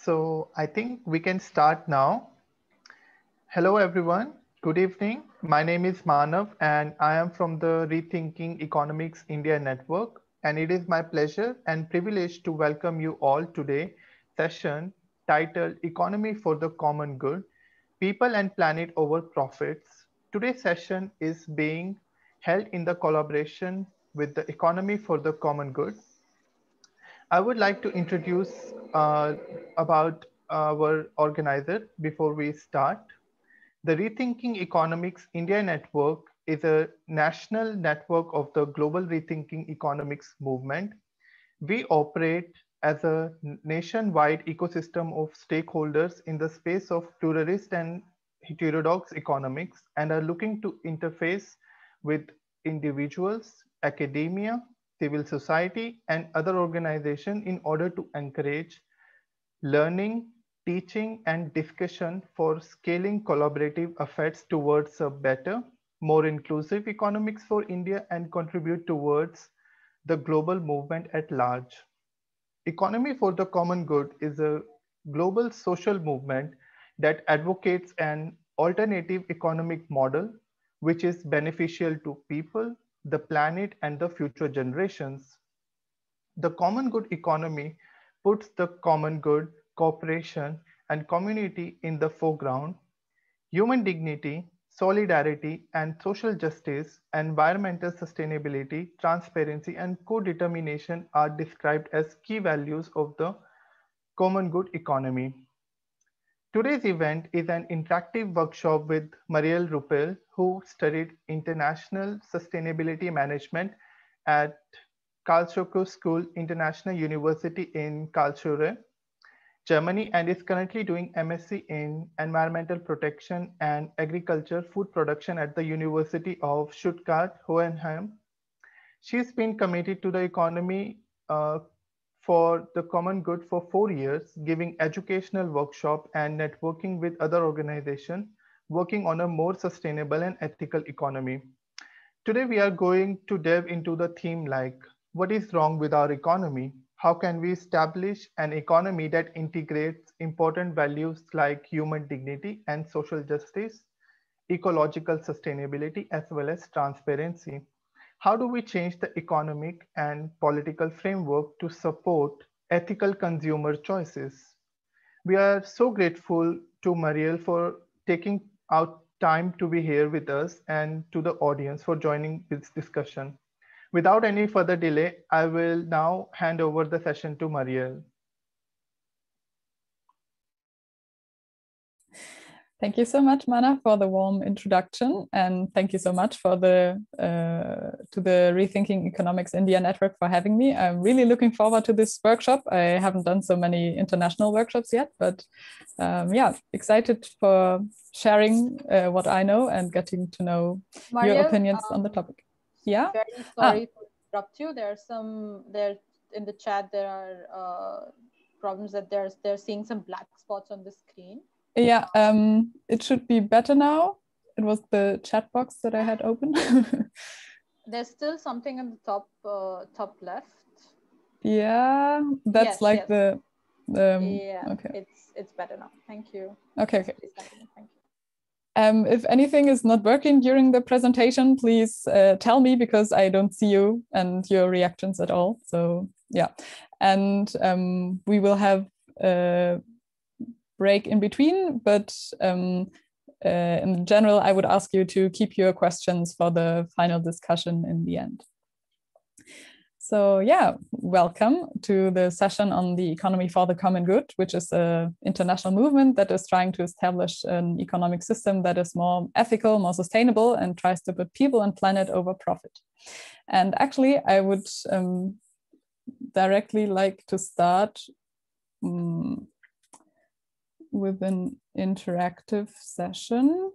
So I think we can start now. Hello, everyone. Good evening. My name is Manav, and I am from the Rethinking Economics India Network. And it is my pleasure and privilege to welcome you all today session titled Economy for the Common Good, People and Planet Over Profits. Today's session is being held in the collaboration with the Economy for the Common Good. I would like to introduce about our organizer before we start. The Rethinking Economics India Network is a national network of the global rethinking economics movement. We operate as a nationwide ecosystem of stakeholders in the space of pluralist and heterodox economics and are looking to interface with individuals, academia, civil society, and other organizations in order to encourage learning, teaching, and discussion for scaling collaborative efforts towards a better, more inclusive economics for India and contribute towards the global movement at large. Economy for the Common Good is a global social movement that advocates an alternative economic model which is beneficial to people, the planet, and the future generations. The common good economy puts the common good, cooperation, and community in the foreground. Human dignity, solidarity, and social justice, environmental sustainability, transparency, and co-determination are described as key values of the common good economy. Today's event is an interactive workshop with Marielle Rüppel, who studied international sustainability management at Karlshochschule International University in Karlsruhe, Germany, and is currently doing M.Sc in Environmental Protection and Agriculture Food Production at the University of Stuttgart-Hohenheim. She's been committed to the economy for the common good for 4 years, giving educational workshop and networking with other organizations working on a more sustainable and ethical economy. Today, we are going to delve into the theme like, what is wrong with our economy? How can we establish an economy that integrates important values like human dignity and social justice, ecological sustainability, as well as transparency? How do we change the economic and political framework to support ethical consumer choices? We are so grateful to Marielle for taking out time to be here with us and to the audience for joining this discussion. Without any further delay, I will now hand over the session to Marielle. Thank you so much, Mana, for the warm introduction, and thank you so much for the Rethinking Economics India Network for having me. I'm really looking forward to this workshop. I haven't done so many international workshops yet, but yeah, excited for sharing what I know and getting to know Marielle, your opinions on the topic. Yeah. Very sorry to interrupt you. There in the chat there are problems that they're seeing some black spots on the screen. Yeah, it should be better now. It was the chat box that I had open. There's still something in the top left. Yeah, that's yes. The yeah. Okay. It's better now. Thank you. Okay. Thank you. If anything is not working during the presentation, please tell me, because I don't see you and your reactions at all. So yeah, and we will have break in between, but in general, I would ask you to keep your questions for the final discussion in the end. So yeah, welcome to the session on the economy for the common good, which is an international movement that is trying to establish an economic system that is more ethical, more sustainable, and tries to put people and planet over profit. And actually, I would directly like to start with an interactive session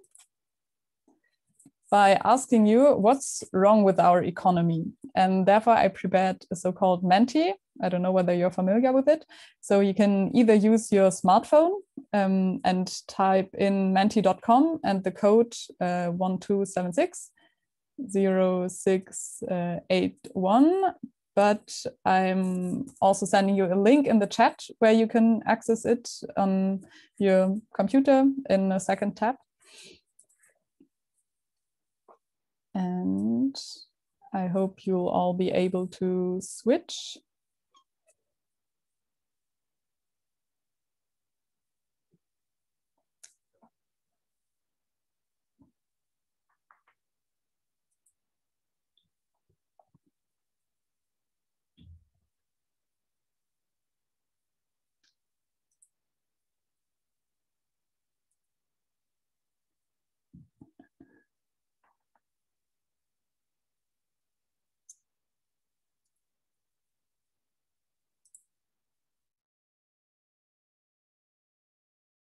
by asking you what's wrong with our economy. And therefore I prepared a so-called Menti. I don't know whether you're familiar with it. So you can either use your smartphone and type in menti.com and the code 1276 0681. but I'm also sending you a link in the chat where you can access it on your computer in a second tab. And I hope you'll all be able to switch.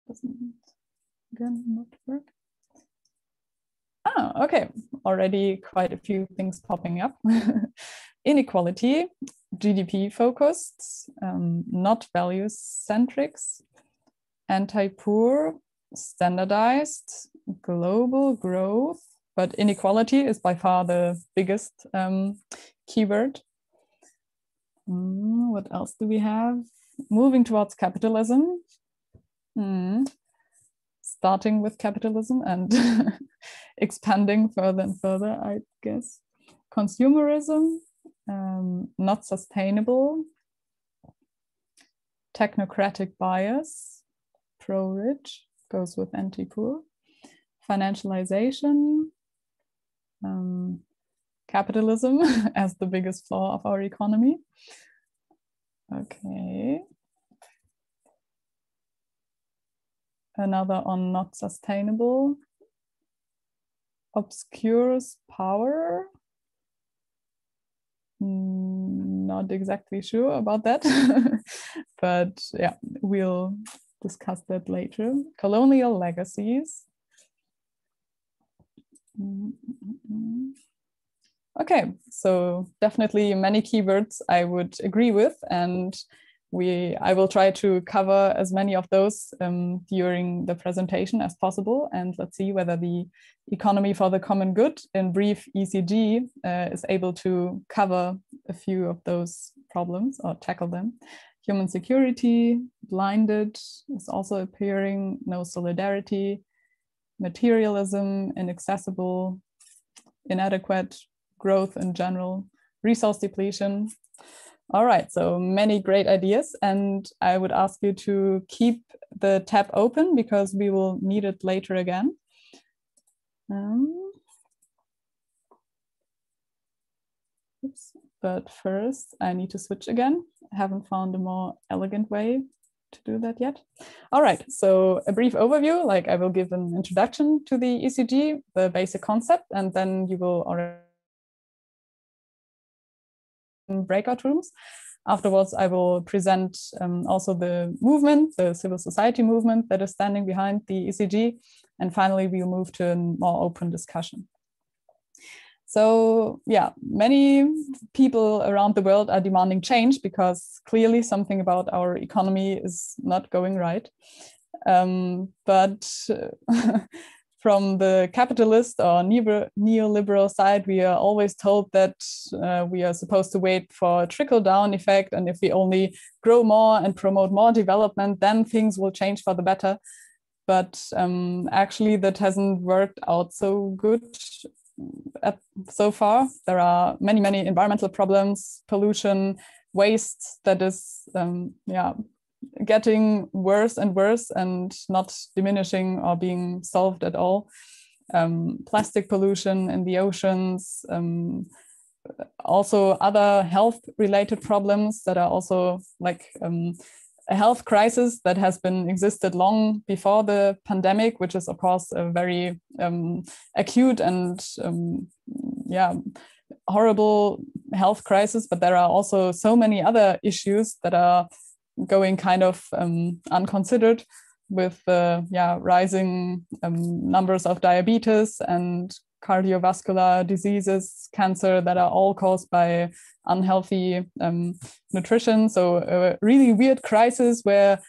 Doesn't again not work. Ah, okay, already quite a few things popping up. Inequality, GDP focused, not values centrics, anti-poor, standardized, global growth, but inequality is by far the biggest keyword. What else do we have? Moving towards capitalism. Starting with capitalism and expanding further and further, I guess. Consumerism, not sustainable. Technocratic bias, pro-rich, goes with anti-poor. Financialization, capitalism as the biggest flaw of our economy. Okay. Another on not sustainable. Obscures power. Not exactly sure about that, but yeah, we'll discuss that later. Colonial legacies. Okay, so definitely many keywords I would agree with, and I will try to cover as many of those during the presentation as possible. And let's see whether the economy for the common good, in brief ECG, is able to cover a few of those problems or tackle them. Human security, blinded is also appearing, no solidarity, materialism, inaccessible, inadequate, growth in general, resource depletion. All right, so many great ideas, and I would ask you to keep the tab open because we will need it later again. Oops. But first, I need to switch again. I haven't found a more elegant way to do that yet. All right, so a brief overview, like I will give an introduction to the ECG, the basic concept, and then you will already breakout rooms. Afterwards, I will present also the movement, the civil society movement that is standing behind the ECG. And finally, we will move to a more open discussion. So yeah, many people around the world are demanding change because clearly something about our economy is not going right. But from the capitalist or neoliberal side, we are always told that we are supposed to wait for a trickle-down effect, and if we only grow more and promote more development, then things will change for the better. But actually, that hasn't worked out so good so far. There are many, many environmental problems, pollution, waste that is getting worse and worse and not diminishing or being solved at all. Plastic pollution in the oceans, also other health related problems that are also like a health crisis that has been existed long before the pandemic, which is of course a very acute and horrible health crisis, but there are also so many other issues that are going kind of unconsidered with rising numbers of diabetes and cardiovascular diseases, cancer, that are all caused by unhealthy nutrition. So a really weird crisis where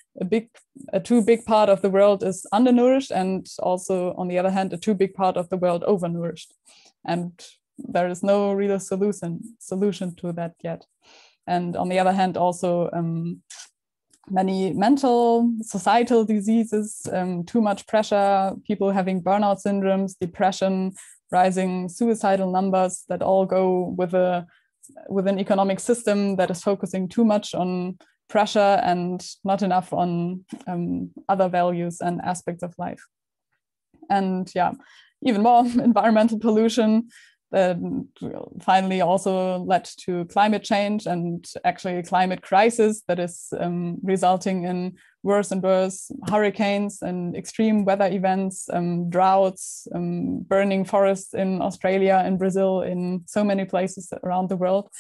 a too big part of the world is undernourished, and also on the other hand, a too big part of the world overnourished. And there is no real solution to that yet. and on the other hand, also many mental, societal diseases, too much pressure, people having burnout syndromes, depression, rising suicidal numbers that all go with an economic system that is focusing too much on pressure and not enough on other values and aspects of life. And yeah, even more environmental pollution that finally also led to climate change and actually a climate crisis that is resulting in worse and worse hurricanes and extreme weather events, droughts, burning forests in Australia and Brazil, in so many places around the world.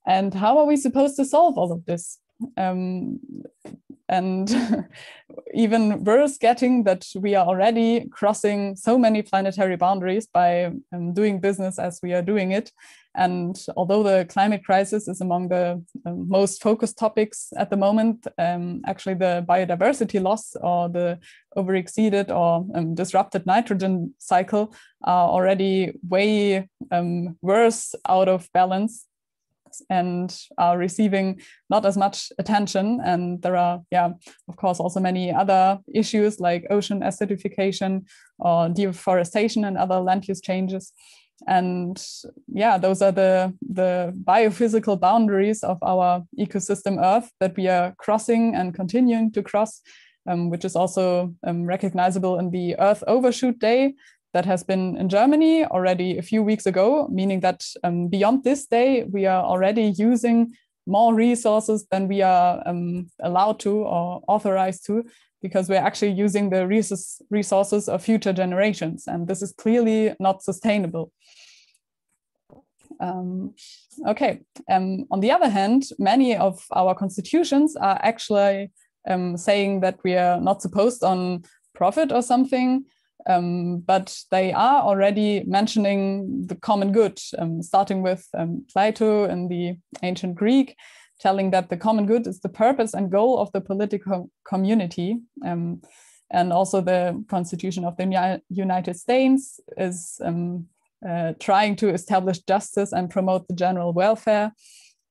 And how are we supposed to solve all of this? And even worse, getting that we are already crossing so many planetary boundaries by doing business as we are doing it. And although the climate crisis is among the most focused topics at the moment, actually the biodiversity loss or the overexceeded or disrupted nitrogen cycle are already way worse out of balance and are receiving not as much attention. And there are, of course, also many other issues like ocean acidification or deforestation and other land use changes. And those are the biophysical boundaries of our ecosystem Earth that we are crossing and continuing to cross, which is also recognizable in the Earth Overshoot Day that has been in Germany already a few weeks ago, meaning that beyond this day, we are already using more resources than we are allowed to or authorized to, because we're actually using the resources of future generations. And this is clearly not sustainable. On the other hand, many of our constitutions are actually saying that we are not supposed on profit or something, but they are already mentioning the common good, starting with Plato in the ancient Greek, telling that the common good is the purpose and goal of the political community. And also the Constitution of the United States is trying to establish justice and promote the general welfare.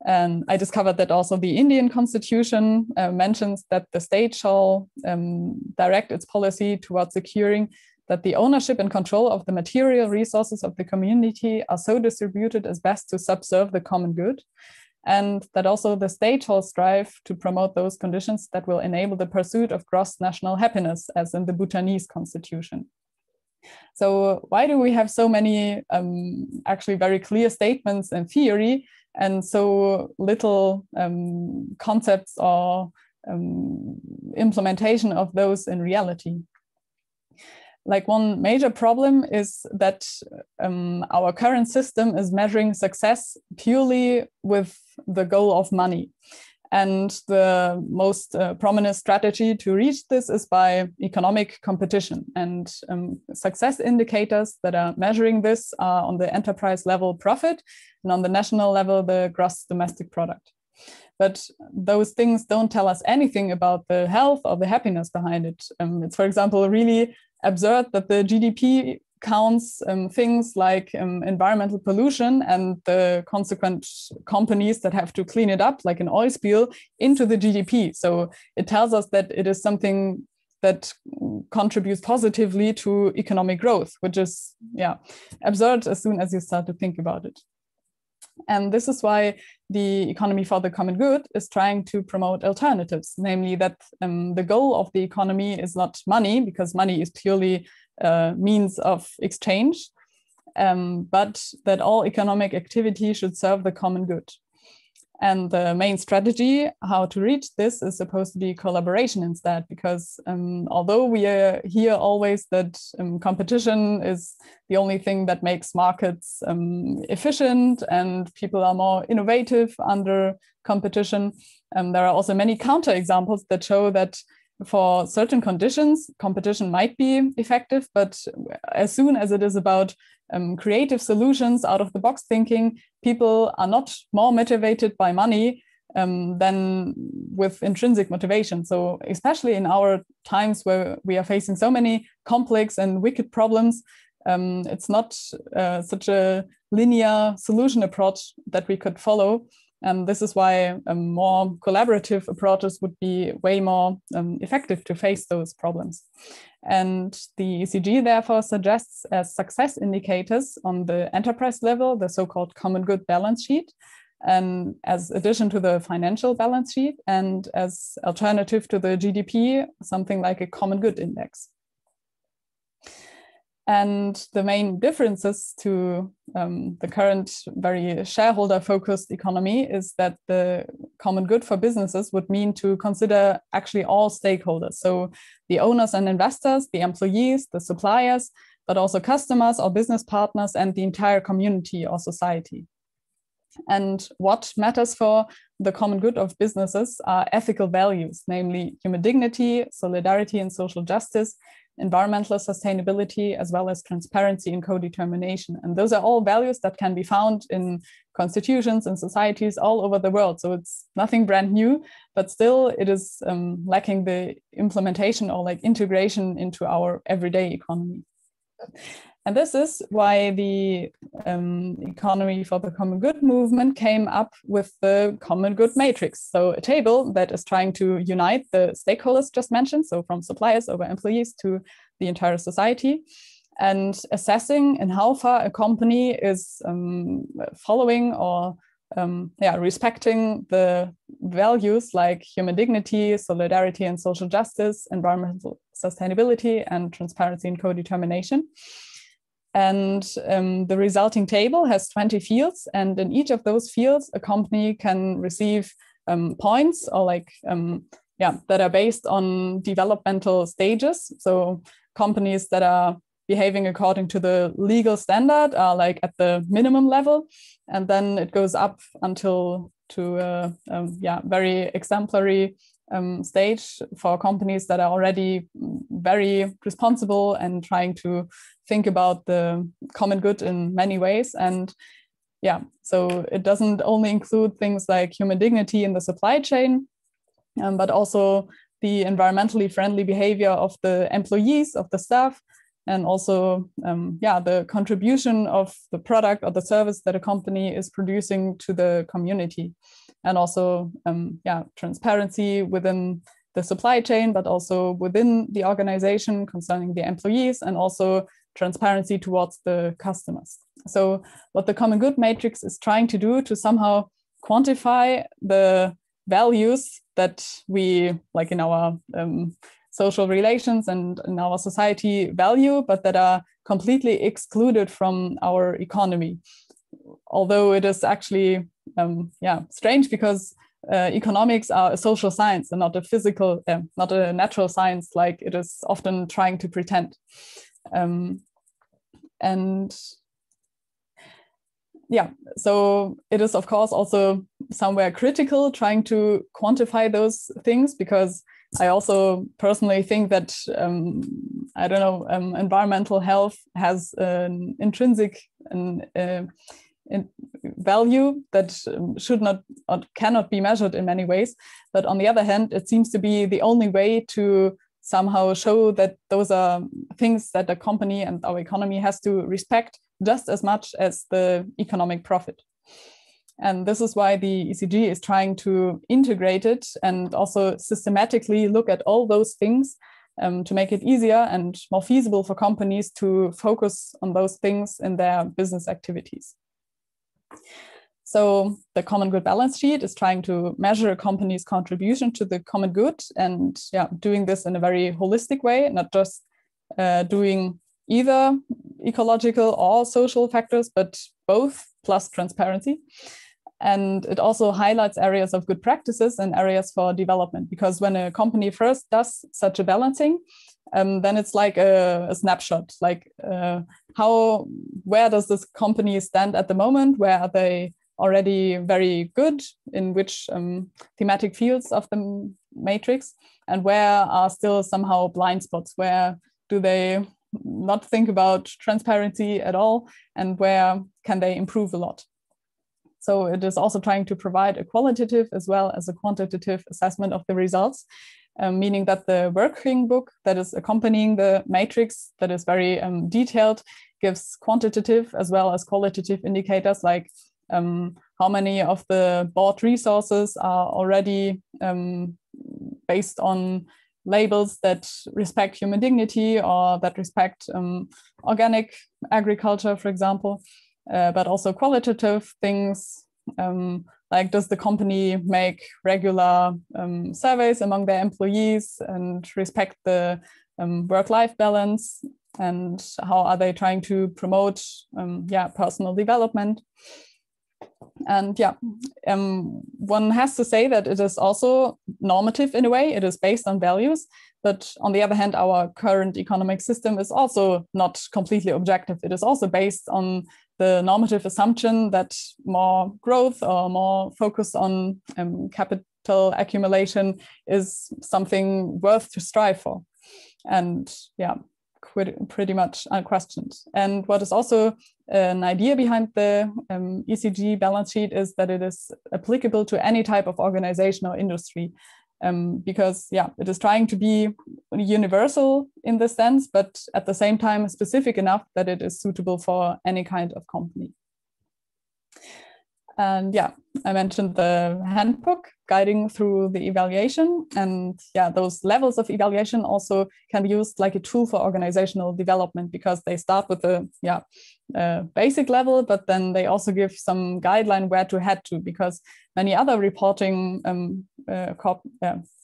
And I discovered that also the Indian constitution mentions that the state shall direct its policy towards securing that the ownership and control of the material resources of the community are so distributed as best to subserve the common good, and that also the state shall strive to promote those conditions that will enable the pursuit of gross national happiness, as in the Bhutanese constitution. So why do we have so many actually very clear statements in theory and so little concepts or implementation of those in reality? Like, one major problem is that our current system is measuring success purely with the goal of money. And the most prominent strategy to reach this is by economic competition. And success indicators that are measuring this are on the enterprise level profit, and on the national level, the gross domestic product. But those things don't tell us anything about the health or the happiness behind it. It's, for example, really absurd that the GDP counts things like environmental pollution and the consequent companies that have to clean it up, like an oil spill, into the GDP. So it tells us that it is something that contributes positively to economic growth, which is absurd as soon as you start to think about it. And this is why the economy for the common good is trying to promote alternatives, namely that the goal of the economy is not money, because money is purely a means of exchange, but that all economic activity should serve the common good. And the main strategy how to reach this is supposed to be collaboration instead, because although we hear always that competition is the only thing that makes markets efficient and people are more innovative under competition, there are also many counterexamples that show that for certain conditions, competition might be effective, but as soon as it is about creative solutions, out of the box thinking, people are not more motivated by money than with intrinsic motivation. So especially in our times where we are facing so many complex and wicked problems, it's not such a linear solution approach that we could follow. And this is why more collaborative approaches would be way more effective to face those problems. And the ECG therefore suggests as success indicators on the enterprise level, the so-called common good balance sheet, and as addition to the financial balance sheet, and as alternative to the GDP, something like a common good index. And the main differences to the current very shareholder-focused economy is that the common good for businesses would mean to consider actually all stakeholders. So the owners and investors, the employees, the suppliers, but also customers or business partners and the entire community or society. And what matters for the common good of businesses are ethical values, namely human dignity, solidarity and social justice, environmental sustainability, as well as transparency and co-determination. And those are all values that can be found in constitutions and societies all over the world. So it's nothing brand new, but still it is lacking the implementation or like integration into our everyday economy. And this is why the economy for the common good movement came up with the common good matrix. So a table that is trying to unite the stakeholders just mentioned, so from suppliers over employees to the entire society, and assessing in how far a company is following or respecting the values like human dignity, solidarity and social justice, environmental sustainability, and transparency and co-determination. And the resulting table has 20 fields, and in each of those fields, a company can receive points or like, that are based on developmental stages. So companies that are behaving according to the legal standard are like at the minimum level, and then it goes up until to a very exemplary stage for companies that are already very responsible and trying to think about the common good in many ways. And so it doesn't only include things like human dignity in the supply chain, but also the environmentally friendly behavior of the employees, of the staff, and also the contribution of the product or the service that a company is producing to the community. And also transparency within the supply chain, but also within the organization concerning the employees, and also transparency towards the customers. So what the common good matrix is trying to do to somehow quantify the values that we, like in our social relations and in our society, value, but that are completely excluded from our economy. Although it is actually strange, because economics are a social science and not a physical, not a natural science like it is often trying to pretend. So it is of course also somewhere critical trying to quantify those things, because I also personally think that environmental health has an intrinsic value that should not or cannot be measured in many ways. But on the other hand, it seems to be the only way to somehow show that those are things that a company and our economy has to respect just as much as the economic profit. And this is why the ECG is trying to integrate it and also systematically look at all those things to make it easier and more feasible for companies to focus on those things in their business activities. So the common good balance sheet is trying to measure a company's contribution to the common good, and doing this in a very holistic way, not just doing either ecological or social factors, but both, plus transparency. And it also highlights areas of good practices and areas for development, because when a company first does such a balancing, then it's like a snapshot, like where does this company stand at the moment? Where are they already very good? In which thematic fields of the matrix? And where are still somehow blind spots? Where do they not think about transparency at all? And where can they improve a lot? So it is also trying to provide a qualitative as well as a quantitative assessment of the results, meaning that the working book that is accompanying the matrix, that is very detailed, gives quantitative as well as qualitative indicators like how many of the bought resources are already based on labels that respect human dignity or that respect organic agriculture, for example, but also qualitative things, like does the company make regular surveys among their employees and respect the work-life balance, and how are they trying to promote personal development. And one has to say that it is also normative in a way. It is based on values, but on the other hand, our current economic system is also not completely objective. It is also based on the normative assumption that more growth or more focus on capital accumulation is something worth to strive for. And pretty much unquestioned. And what is also an idea behind the ECG balance sheet is that it is applicable to any type of organization or industry, because it is trying to be universal in this sense, but at the same time specific enough that it is suitable for any kind of company. And I mentioned the handbook guiding through the evaluation, and those levels of evaluation also can be used like a tool for organizational development, because they start with the basic level, but then they also give some guideline where to head to, because many other reporting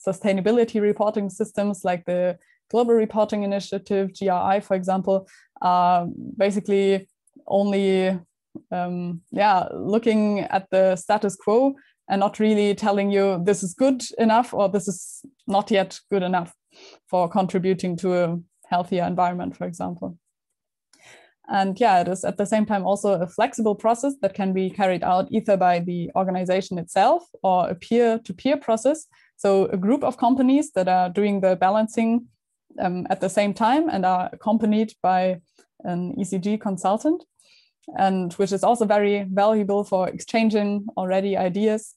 sustainability reporting systems like the Global Reporting Initiative, GRI, for example, are basically only looking at the status quo and not really telling you this is good enough or this is not yet good enough for contributing to a healthier environment, for example. And it is at the same time also a flexible process that can be carried out either by the organization itself or a peer-to-peer process. So a group of companies that are doing the balancing at the same time and are accompanied by an ECG consultant, and which is also very valuable for exchanging already ideas.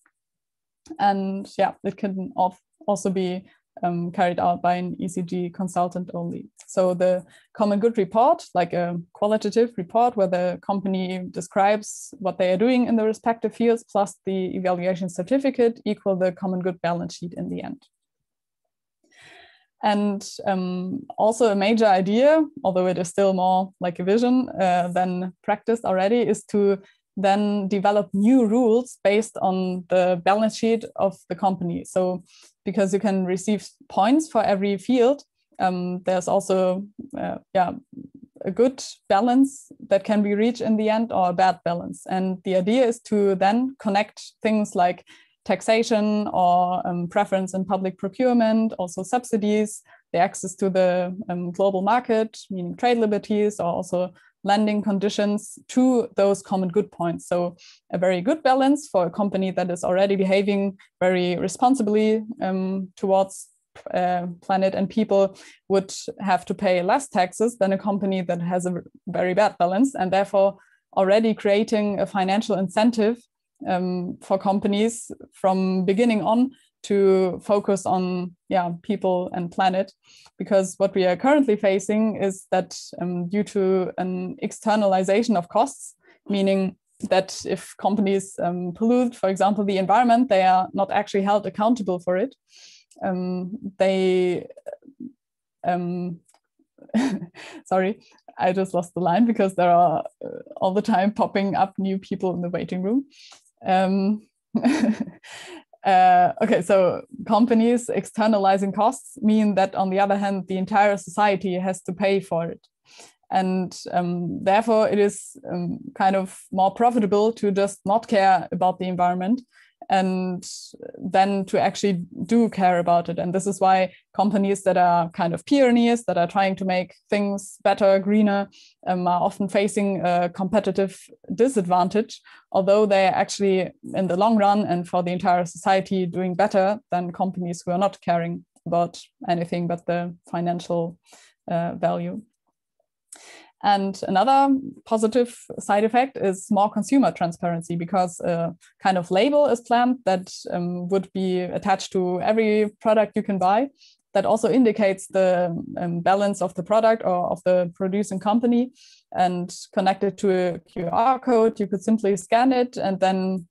And it can also be carried out by an ECG consultant only. So the common good report, like a qualitative report where the company describes what they are doing in the respective fields, plus the evaluation certificate, equal the common good balance sheet in the end. And also a major idea, although it is still more like a vision than practice already, is to then develop new rules based on the balance sheet of the company. So because you can receive points for every field, there's also a good balance that can be reached in the end, or a bad balance. And the idea is to then connect things like taxation or preference in public procurement, also subsidies, the access to the global market, meaning trade liberties, or also lending conditions, to those common good points. So a very good balance for a company that is already behaving very responsibly towards planet and people would have to pay less taxes than a company that has a very bad balance, and therefore already creating a financial incentive for companies from beginning on to focus on people and planet. Because what we are currently facing is that due to an externalization of costs, meaning that if companies pollute, for example, the environment, they are not actually held accountable for it. Sorry, I just lost the line because there are all the time popping up new people in the waiting room. Okay, so companies externalizing costs mean that, on the other hand, the entire society has to pay for it. And therefore, it is kind of more profitable to just not care about the environment and then to actually do care about it. And this is why companies that are kind of pioneers, that are trying to make things better, greener, are often facing a competitive disadvantage, although they're actually, in the long run and for the entire society, doing better than companies who are not caring about anything but the financial value. And another positive side effect is more consumer transparency, because a kind of label is planned that would be attached to every product you can buy, that also indicates the balance of the product or of the producing company, and connected to a QR code. You could simply scan it and then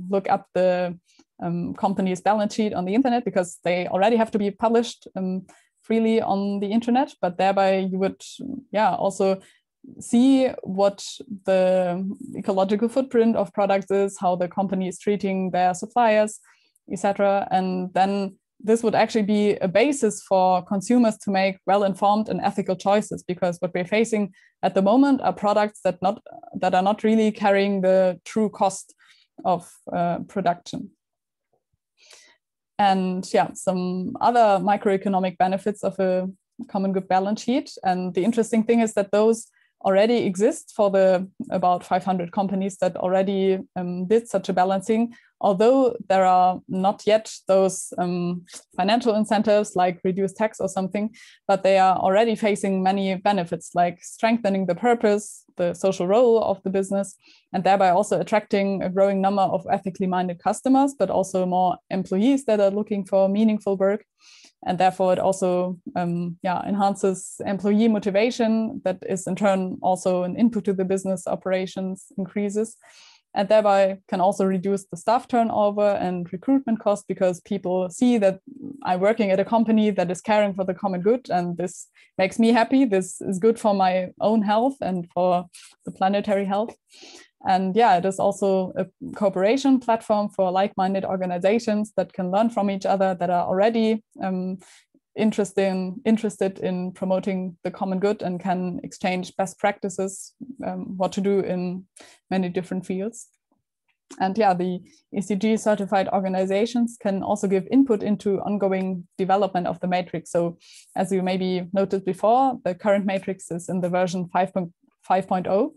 look up the company's balance sheet on the internet, because they already have to be published freely on the internet, but thereby you would also see what the ecological footprint of products is, how the company is treating their suppliers, etc. And then this would actually be a basis for consumers to make well-informed and ethical choices, because what we're facing at the moment are products that are not really carrying the true cost of production. And some other microeconomic benefits of a common good balance sheet. And the interesting thing is that those already exist for the about 500 companies that already did such a balancing, although there are not yet those financial incentives like reduced tax or something, but they are already facing many benefits, like strengthening the purpose, the social role of the business, and thereby also attracting a growing number of ethically minded customers, but also more employees that are looking for meaningful work. And therefore it also enhances employee motivation, that is in turn also an input to the business operations increases, and thereby can also reduce the staff turnover and recruitment costs, because people see that I'm working at a company that is caring for the common good, and this makes me happy. This is good for my own health and for the planetary health. And it is also a cooperation platform for like-minded organizations that can learn from each other, that are already interested in promoting the common good and can exchange best practices, what to do in many different fields. And the ECG certified organizations can also give input into ongoing development of the matrix. So as you maybe noted before, the current matrix is in the version 5.0.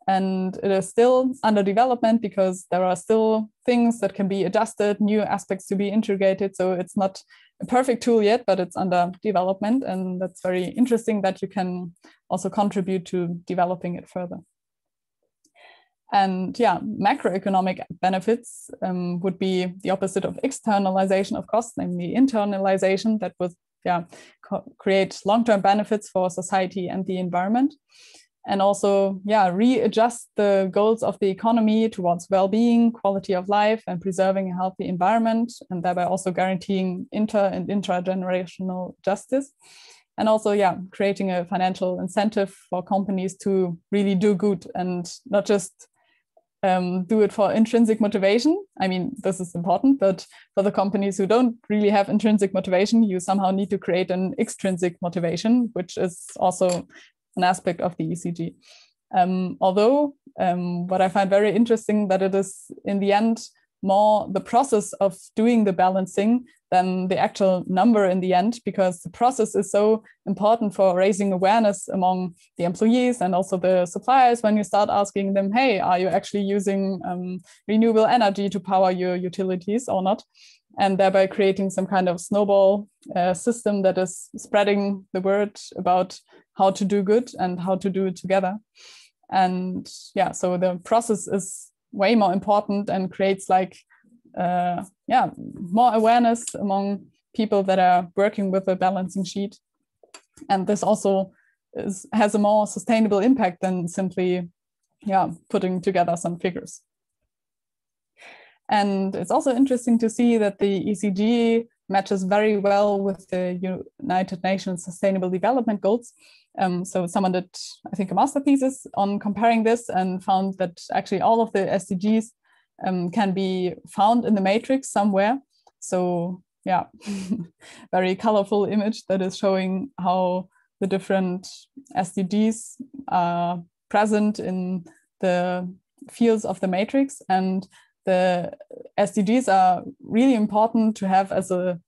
And it is still under development, because there are still things that can be adjusted, new aspects to be integrated. So it's not a perfect tool yet, but it's under development. And that's very interesting that you can also contribute to developing it further. And macroeconomic benefits would be the opposite of externalization of costs, namely internalization, that would create long-term benefits for society and the environment. And also, readjust the goals of the economy towards well-being, quality of life, and preserving a healthy environment, and thereby also guaranteeing inter- and intra-generational justice. And also, creating a financial incentive for companies to really do good and not just do it for intrinsic motivation. I mean, this is important, but for the companies who don't really have intrinsic motivation, you somehow need to create an extrinsic motivation, which is also an aspect of the ECG. Although what I find very interesting, that it is in the end more the process of doing the balancing than the actual number in the end, because the process is so important for raising awareness among the employees and also the suppliers, when you start asking them, hey, are you actually using renewable energy to power your utilities or not? And thereby creating some kind of snowball system that is spreading the word about how to do good and how to do it together. And so the process is way more important and creates more awareness among people that are working with a balancing sheet. And this also has a more sustainable impact than simply putting together some figures. And it's also interesting to see that the ECG matches very well with the United Nations Sustainable Development Goals. So someone did, I think, a master thesis on comparing this and found that actually all of the SDGs can be found in the matrix somewhere. So very colorful image that is showing how the different SDGs are present in the fields of the matrix. And the SDGs are really important to have as a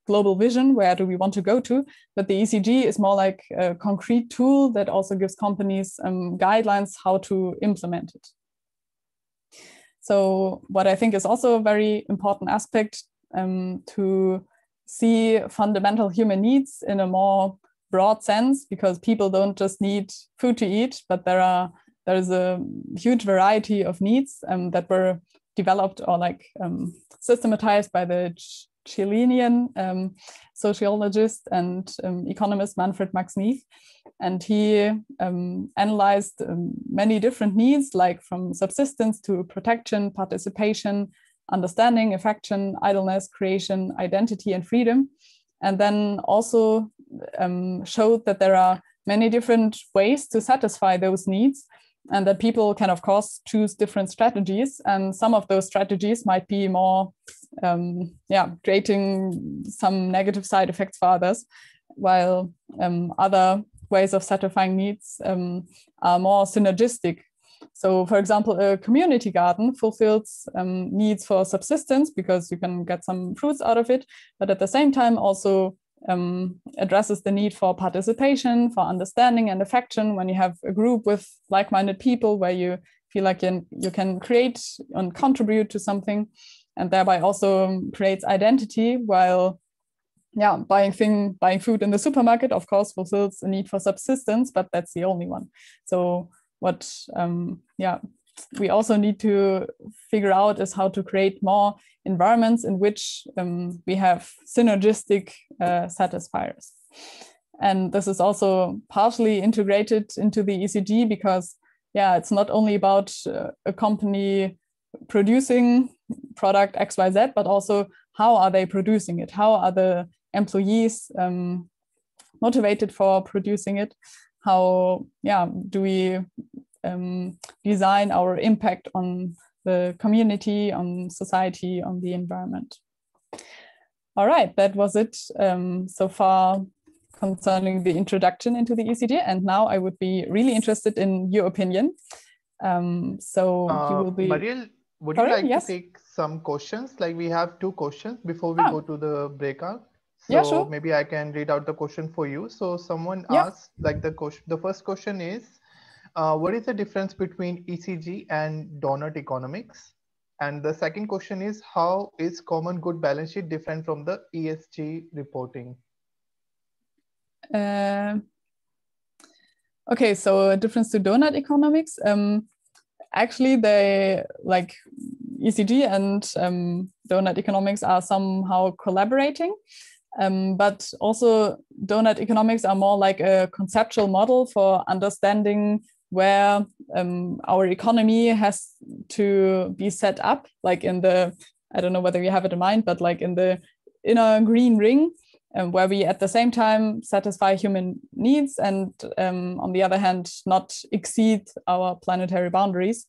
global vision. Where do we want to go to? But the ECG is more like a concrete tool that also gives companies guidelines how to implement it. So what I think is also a very important aspect to see fundamental human needs in a more broad sense, because people don't just need food to eat, but there is a huge variety of needs that were developed or systematized by the Chilean sociologist and economist Manfred Max Neef. And he analyzed many different needs, like from subsistence to protection, participation, understanding, affection, idleness, creation, identity, and freedom. And then also showed that there are many different ways to satisfy those needs, and that people can, of course, choose different strategies. And some of those strategies might be more, creating some negative side effects for others, while other ways of satisfying needs are more synergistic. So, for example, a community garden fulfills needs for subsistence because you can get some fruits out of it, but at the same time also addresses the need for participation, for understanding and affection when you have a group with like-minded people where you feel like you can create and contribute to something, and thereby also creates identity, while buying food in the supermarket, of course, fulfills a need for subsistence, but that's the only one. So what we also need to figure out is how to create more environments in which we have synergistic satisfiers. And this is also partially integrated into the ECG because, it's not only about a company producing product XYZ, but also how are they producing it? How are the employees motivated for producing it? How do we design our impact on the community, on society, on the environment? All right, that was it so far concerning the introduction into the ECG. And now I would be really interested in your opinion. You will be... Marielle, would you like to take some questions? Like we have 2 questions before we go to the breakout. So sure. Maybe I can read out the question for you. So someone asked, like the first question is, what is the difference between ECG and donut economics? And the second question is, how is common good balance sheet different from the ESG reporting? Okay, so a difference to donut economics. Actually, they like ECG and donut economics are somehow collaborating. But also donut economics are more like a conceptual model for understanding where our economy has to be set up, like in the, I don't know whether you have it in mind, but like in the inner green ring, where we at the same time satisfy human needs and on the other hand, not exceed our planetary boundaries.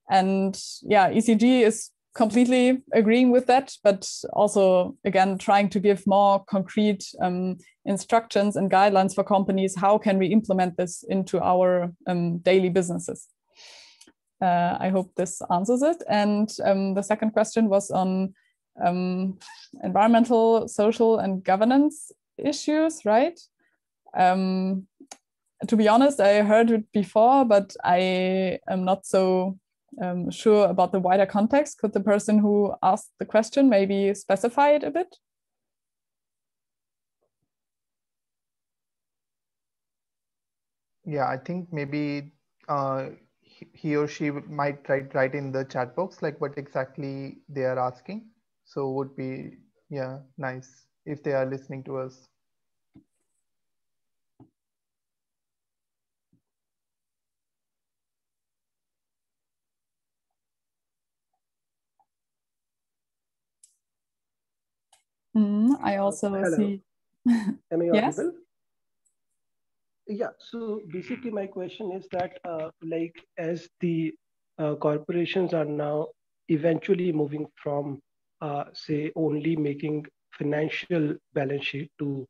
And ECG is completely agreeing with that, but also again trying to give more concrete instructions and guidelines for companies. How can we implement this into our daily businesses? I hope this answers it. And the second question was on environmental, social, and governance issues, right? To be honest, I heard it before, but I am not so sure about the wider context. Could the person who asked the question maybe specify it a bit? Yeah, I think maybe he or she might write in the chat box like what exactly they are asking. So would be nice if they are listening to us. I also see. Am I Yes? audible? Yeah, so basically my question is that like as the corporations are now eventually moving from say only making financial balance sheet to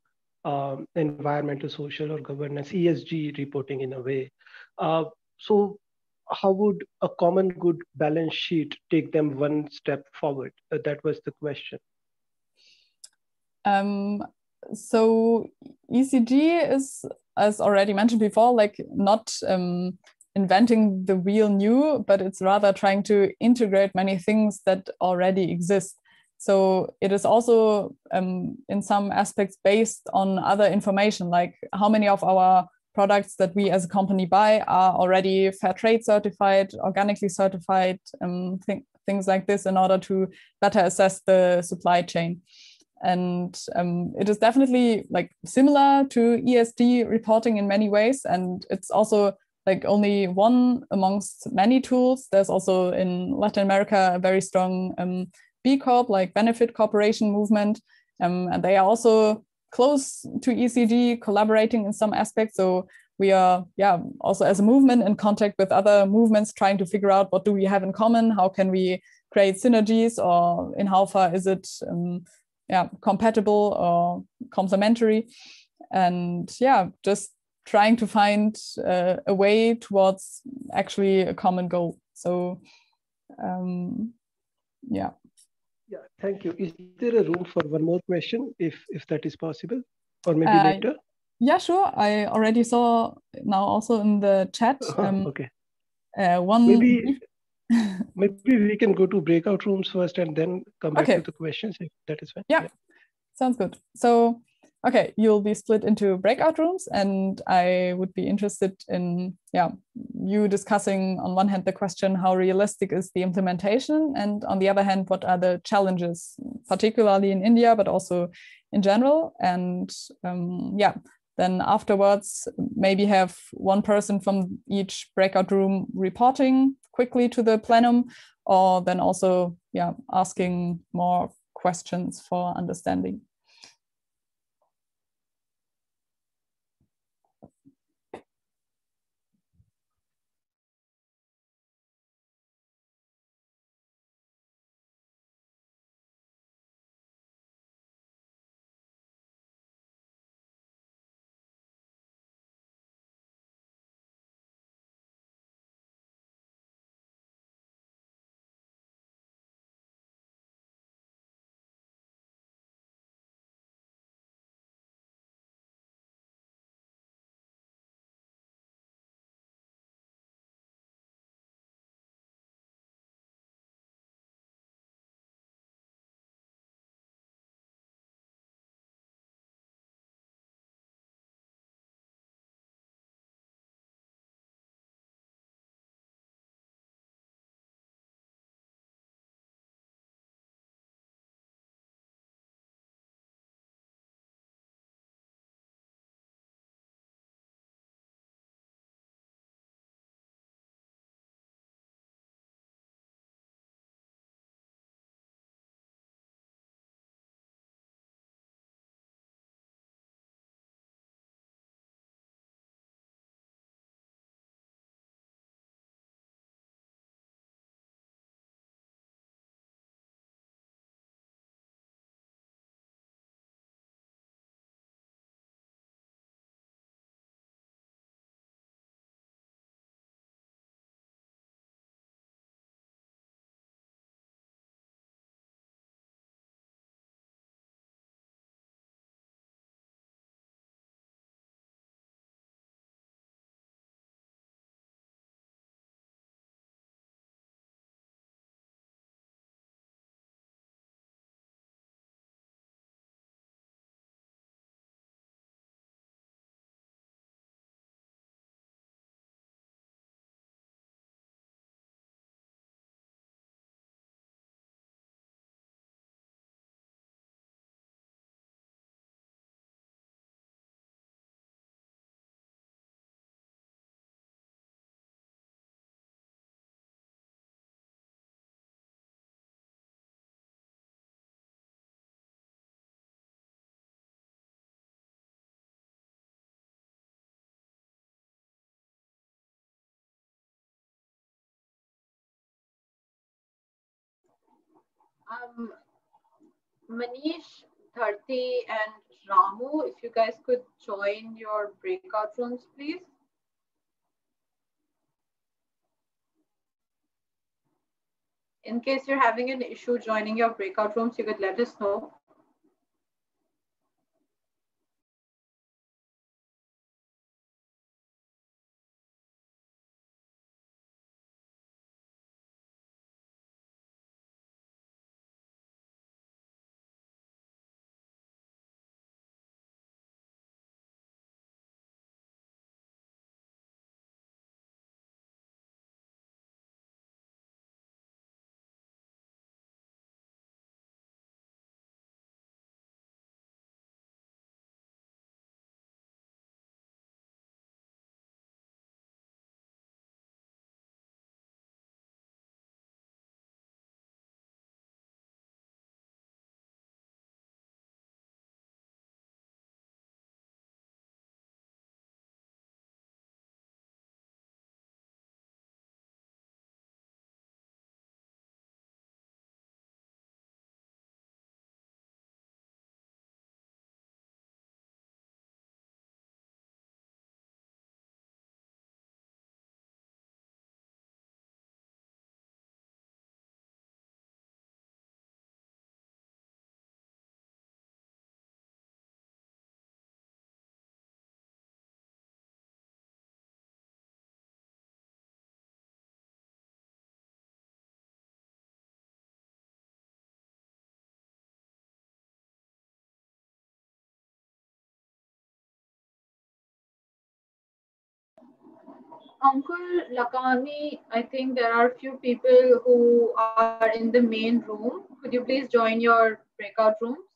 environmental, social or governance, ESG reporting in a way. So how would a common good balance sheet take them one step forward? That was the question. So ECG is, as already mentioned before, like not inventing the wheel new, but it's rather trying to integrate many things that already exist. So it is also in some aspects based on other information, like how many of our products that we as a company buy are already fair trade certified, organically certified, things like this, in order to better assess the supply chain. And it is definitely like similar to ESD reporting in many ways. And it's also like only one amongst many tools. There's also in Latin America a very strong B Corp, like benefit corporation movement. And they are also close to ECG, collaborating in some aspects. So we are, also as a movement in contact with other movements, trying to figure out what do we have in common, how can we create synergies, or in how far is it compatible or complementary. And just trying to find a way towards actually a common goal. So thank you. Is there a room for one more question, if that is possible, or maybe later? Yeah, sure. I already saw now also in the chat. Okay. One maybe we can go to breakout rooms first and then come back to the questions, if that is fine. Yeah, sounds good. So, okay, you'll be split into breakout rooms, and I would be interested in you discussing on one hand the question, how realistic is the implementation, and on the other hand, what are the challenges, particularly in India, but also in general. And then afterwards, maybe have one person from each breakout room reporting quickly to the plenum, or then also asking more questions for understanding. Manish, Dharti, and Ramu, if you guys could join your breakout rooms, please. In case you're having an issue joining your breakout rooms, you could let us know. Uncle Lakami, I think there are a few people who are in the main room. Could you please join your breakout rooms?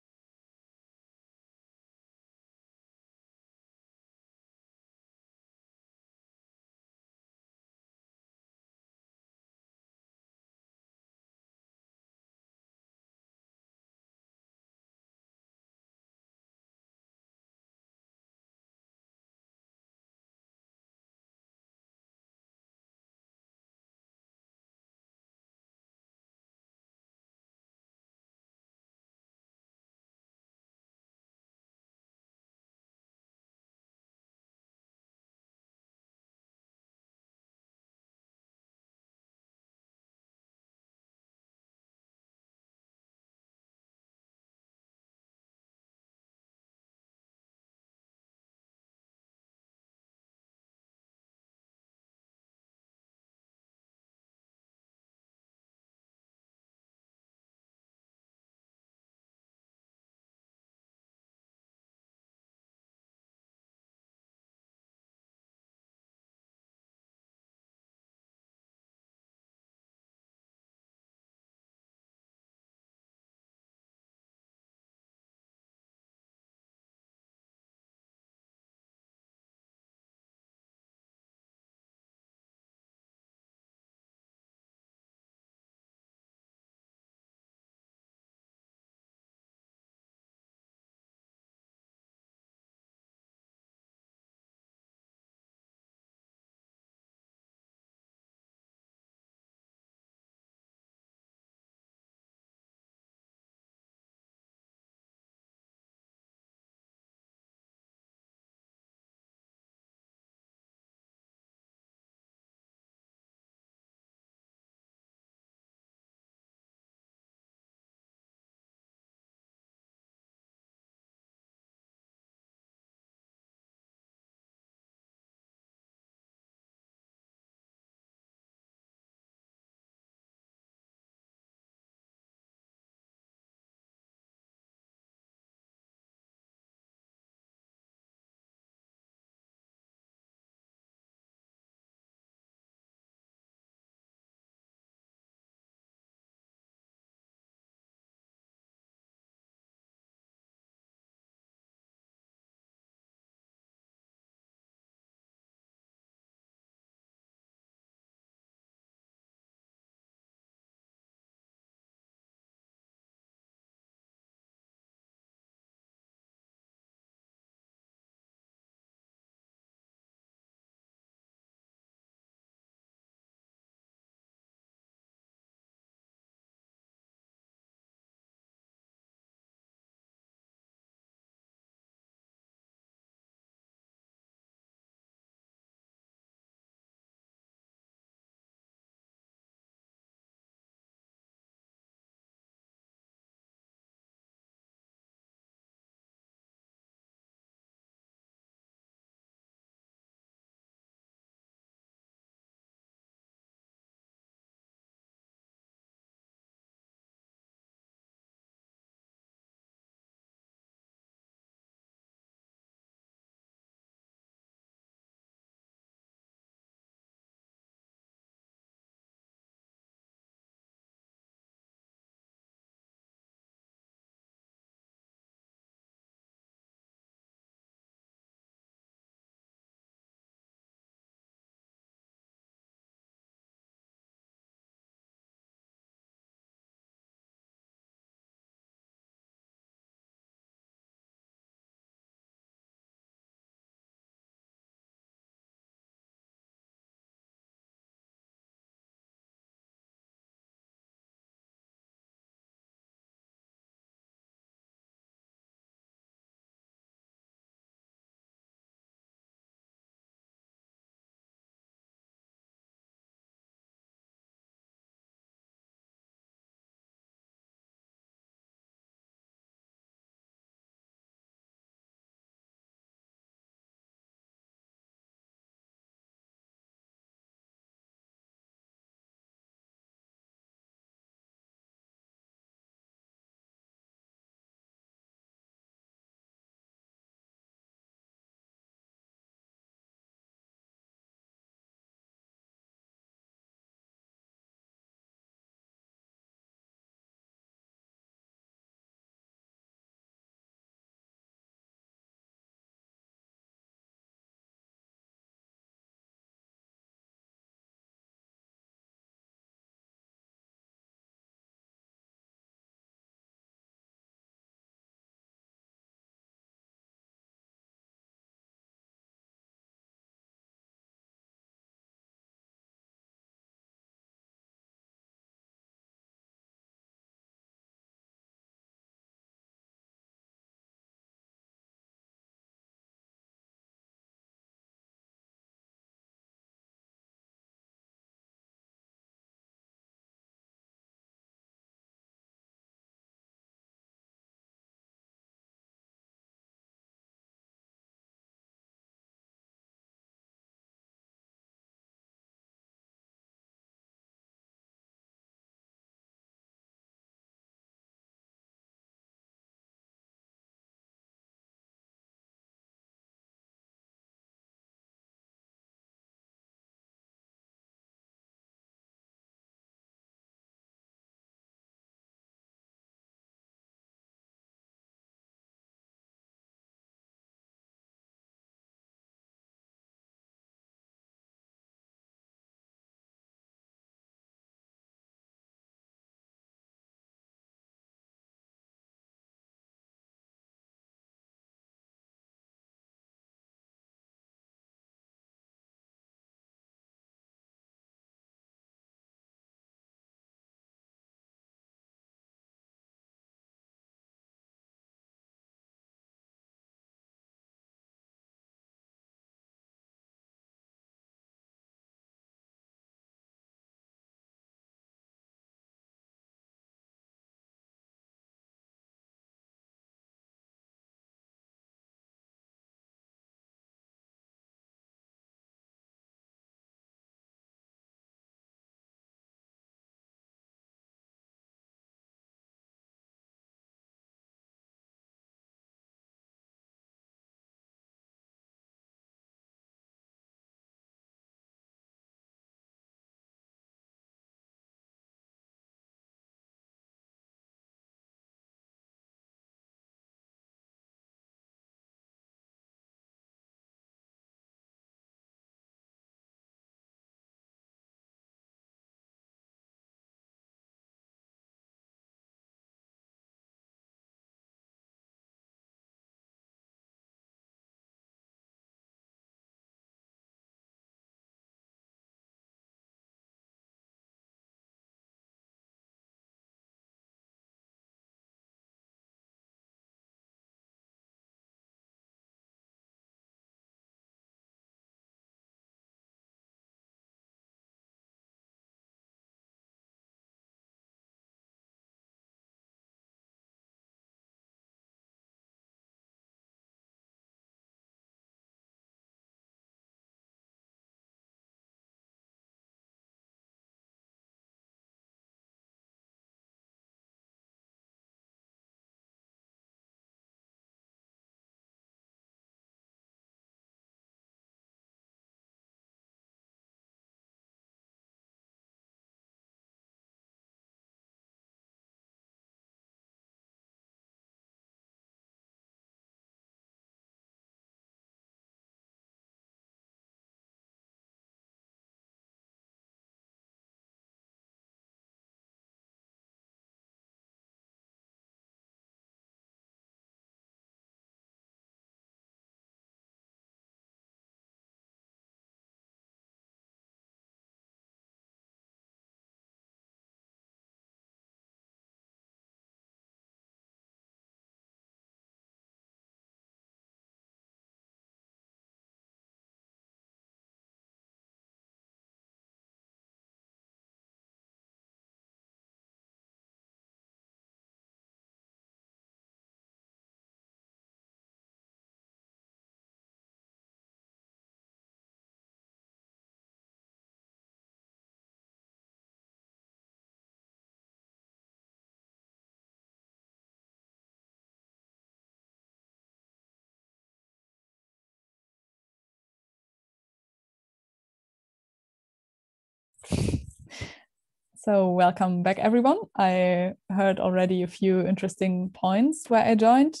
So welcome back, everyone. I heard already a few interesting points where I joined.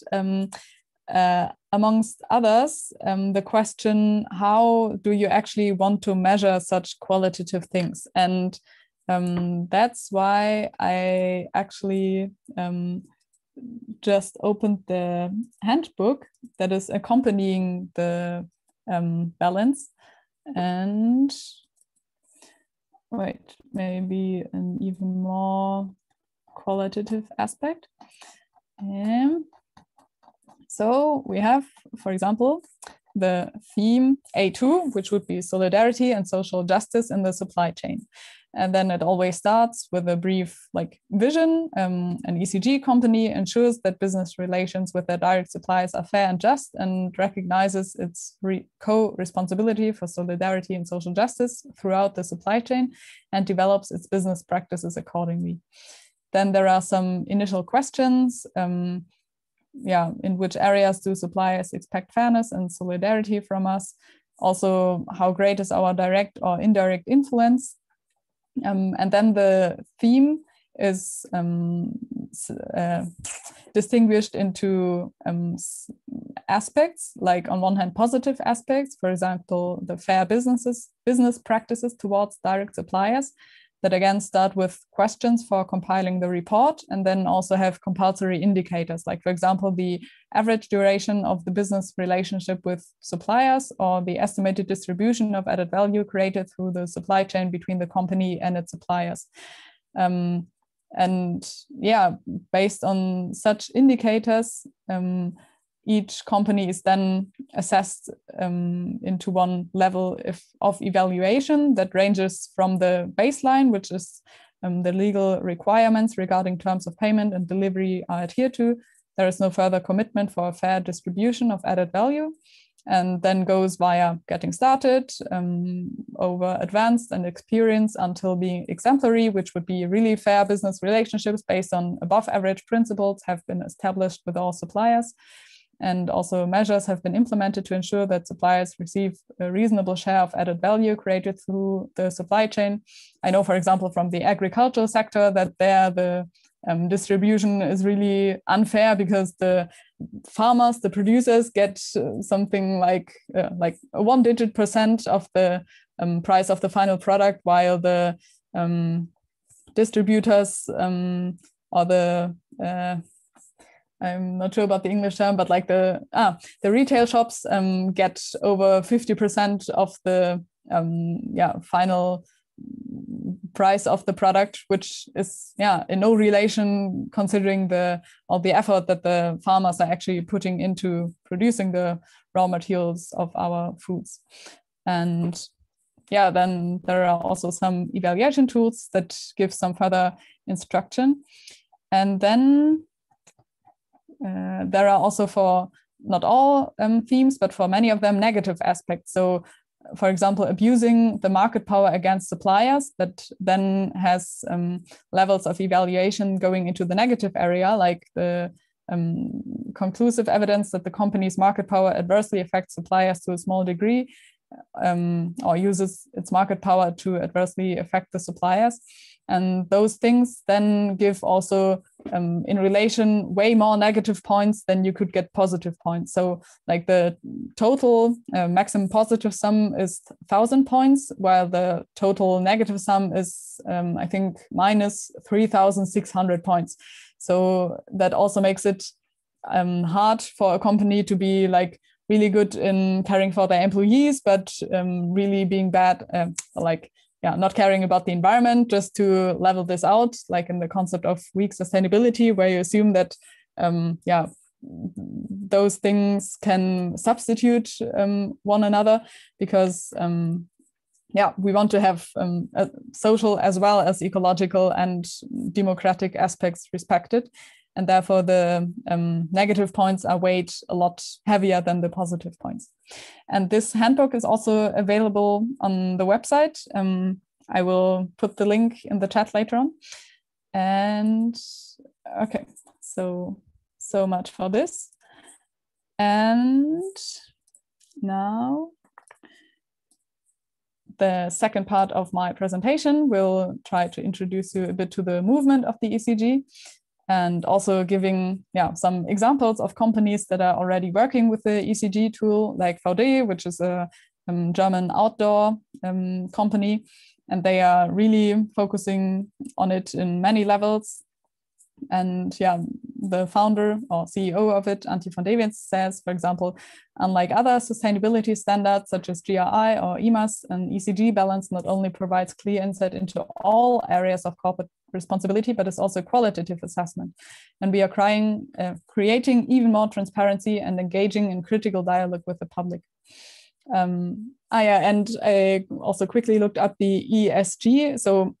Amongst others, the question, how do you actually want to measure such qualitative things? And that's why I actually just opened the handbook that is accompanying the balance. And wait, maybe an even more qualitative aspect. So we have, for example, the theme A2, which would be solidarity and social justice in the supply chain. And then it always starts with a brief vision. An ECG company ensures that business relations with their direct suppliers are fair and just, and recognizes its co-responsibility for solidarity and social justice throughout the supply chain and develops its business practices accordingly. Then there are some initial questions. In which areas do suppliers expect fairness and solidarity from us? Also, how great is our direct or indirect influence? And then the theme is distinguished into aspects, like on one hand, positive aspects, for example, the fair business practices towards direct suppliers, that again start with questions for compiling the report, and then also have compulsory indicators, like, for example, the average duration of the business relationship with suppliers, or the estimated distribution of added value created through the supply chain between the company and its suppliers. Based on such indicators, each company is then assessed into one level of evaluation that ranges from the baseline, which is the legal requirements regarding terms of payment and delivery are adhered to. There is no further commitment for a fair distribution of added value, and then goes via getting started, over advanced and experience, until being exemplary, which would be really fair business relationships based on above average principles have been established with all suppliers. And also measures have been implemented to ensure that suppliers receive a reasonable share of added value created through the supply chain. I know, for example, from the agricultural sector that there the distribution is really unfair, because the farmers, the producers, get something like a 1-digit % of the price of the final product, while the distributors or the I'm not sure about the English term, but like the retail shops get over 50% of the final price of the product, which is in no relation, considering all the effort that the farmers are actually putting into producing the raw materials of our foods. And then there are also some evaluation tools that give some further instruction. And then there are also, for not all themes, but for many of them, negative aspects. So, for example, abusing the market power against suppliers, that then has levels of evaluation going into the negative area, like the conclusive evidence that the company's market power adversely affects suppliers to a small degree, or uses its market power to adversely affect the suppliers. And those things then give also, in relation, way more negative points than you could get positive points. So like the total maximum positive sum is 1,000 points, while the total negative sum is, I think, minus 3,600 points. So that also makes it hard for a company to be like really good in caring for their employees, but really being bad, not caring about the environment, just to level this out, like in the concept of weak sustainability, where you assume that those things can substitute one another, because we want to have social as well as ecological and democratic aspects respected. And therefore the negative points are weighed a lot heavier than the positive points. And this handbook is also available on the website. I will put the link in the chat later on. And okay, so much for this. And now the second part of my presentation will try to introduce you a bit to the movement of the ECG, and also giving some examples of companies that are already working with the ECG tool, like VD, which is a German outdoor company, and they are really focusing on it in many levels. And the founder or CEO of it, Antje van Dewens, says, for example, unlike other sustainability standards such as GRI or EMAS, an ECG balance not only provides clear insight into all areas of corporate responsibility, but is also a qualitative assessment. And we are creating even more transparency and engaging in critical dialogue with the public. And I also quickly looked up the ESG. So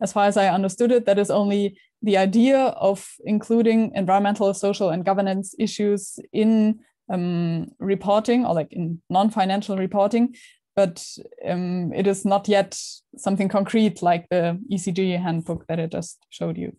as far as I understood it, that is only the idea of including environmental, social, and governance issues in reporting, or like in non-financial reporting, but it is not yet something concrete like the ECG handbook that I just showed you.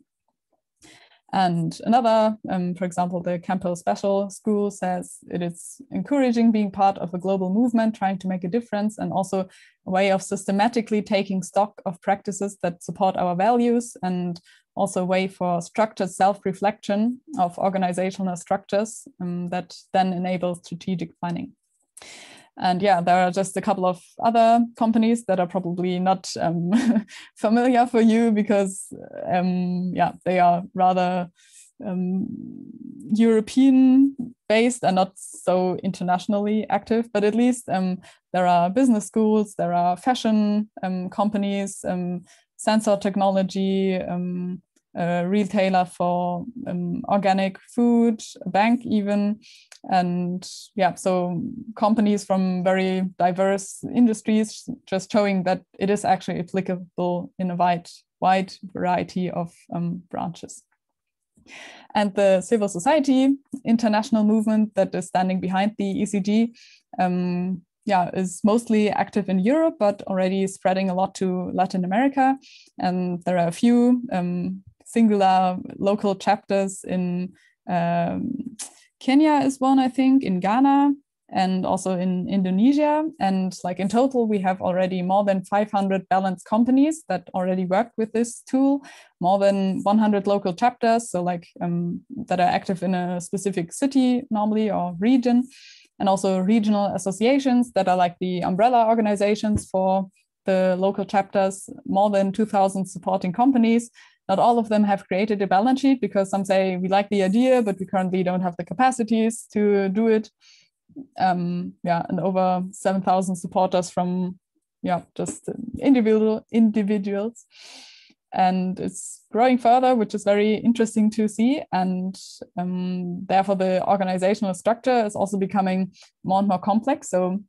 And another, for example, the Campbell Special School says it is encouraging being part of a global movement, trying to make a difference, and also a way of systematically taking stock of practices that support our values, and also a way for structured self-reflection of organizational structures that then enable strategic planning. And there are just a couple of other companies that are probably not familiar for you, because they are rather European based and not so internationally active, but at least there are business schools, there are fashion companies, sensor technology, a retailer for organic food, a bank even, and so companies from very diverse industries, just showing that it is actually applicable in a wide variety of branches. And the civil society international movement that is standing behind the ECG is mostly active in Europe, but already spreading a lot to Latin America. And there are a few singular local chapters in Kenya is one, I think, in Ghana, and also in Indonesia. And like in total, we have already more than 500 balanced companies that already work with this tool, more than 100 local chapters, so like that are active in a specific city normally or region, and also regional associations that are like the umbrella organizations for the local chapters, more than 2,000 supporting companies. Not all of them have created a balance sheet, because some say we like the idea, but we currently don't have the capacities to do it. And over 7,000 supporters from just individuals. And it's growing further, which is very interesting to see. And therefore the organizational structure is also becoming more and more complex. So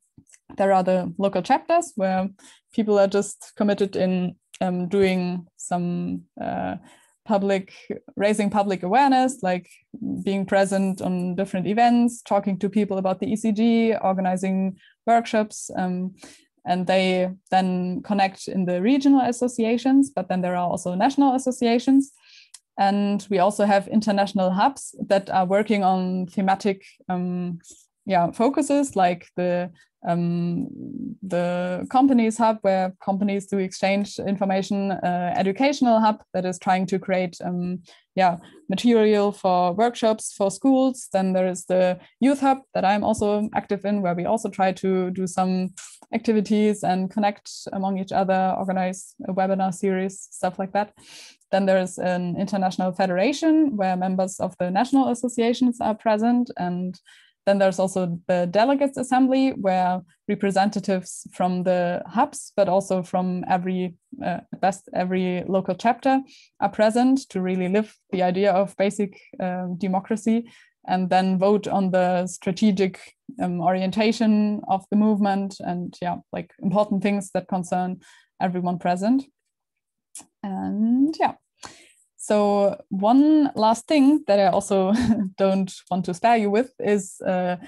there are the local chapters where people are just committed in doing some raising public awareness, like being present on different events, talking to people about the ECG, organizing workshops, and they then connect in the regional associations, but then there are also national associations. And we also have international hubs that are working on thematic focuses, like the companies hub, where companies do exchange information, educational hub that is trying to create material for workshops for schools. Then there is the youth hub that I'm also active in, where we also try to do some activities and connect among each other, organize a webinar series, stuff like that. Then there's an international federation where members of the national associations are present, and then there's also the Delegates Assembly, where representatives from the hubs, but also from every local chapter are present to really live the idea of basic democracy, and then vote on the strategic orientation of the movement, and like important things that concern everyone present. And so one last thing that I also don't want to spare you with is a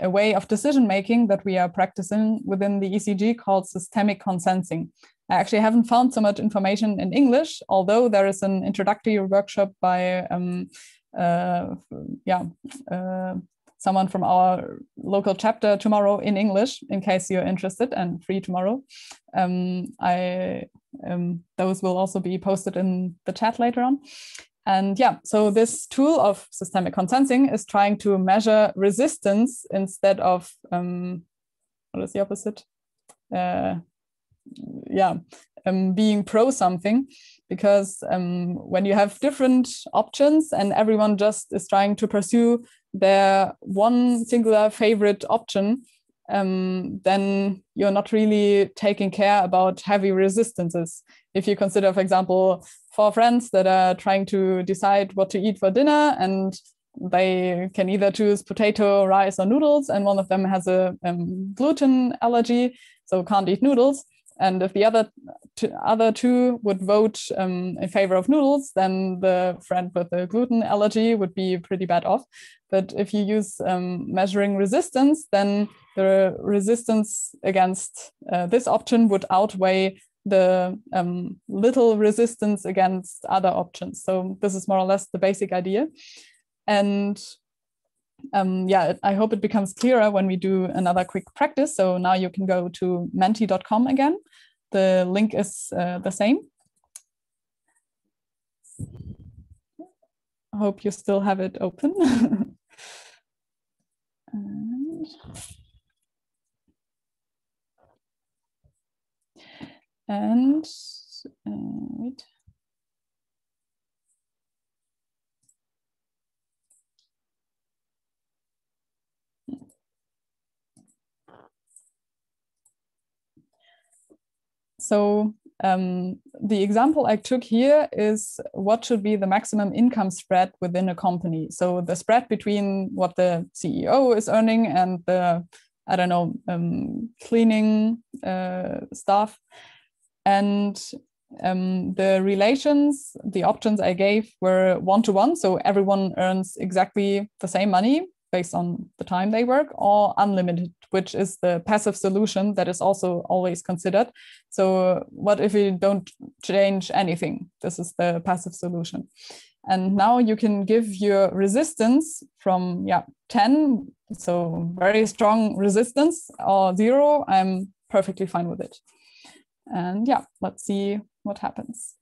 way of decision making that we are practicing within the ECG called systemic consensing. I actually haven't found so much information in English, although there is an someone from our local chapter tomorrow in English, in case you're interested and free tomorrow. Those will also be posted in the chat later on. And yeah, so this tool of systemic consensing is trying to measure resistance instead of, what is the opposite? Being pro something, because when you have different options and everyone just is trying to pursue their one singular favorite option, then you're not really taking care about heavy resistances. If you consider, for example, 4 friends that are trying to decide what to eat for dinner, and they can either choose potato, rice, or noodles, and one of them has a gluten allergy, so can't eat noodles. And if the other two would vote in favor of noodles, then the friend with the gluten allergy would be pretty bad off. But if you use measuring resistance, then the resistance against this option would outweigh the little resistance against other options. So this is more or less the basic idea. And I hope it becomes clearer when we do another quick practice. So now you can go to menti.com again. The link is the same. I hope you still have it open. Wait. So the example I took here is what should be the maximum income spread within a company. So the spread between what the CEO is earning and the, I don't know, cleaning staff. And the relations, the options I gave were 1-to-1. So everyone earns exactly the same money based on the time they work, or unlimited, which is the passive solution that is also always considered. So what if we don't change anything? This is the passive solution. And now you can give your resistance from 10, so very strong resistance, or 0, I'm perfectly fine with it. And let's see what happens.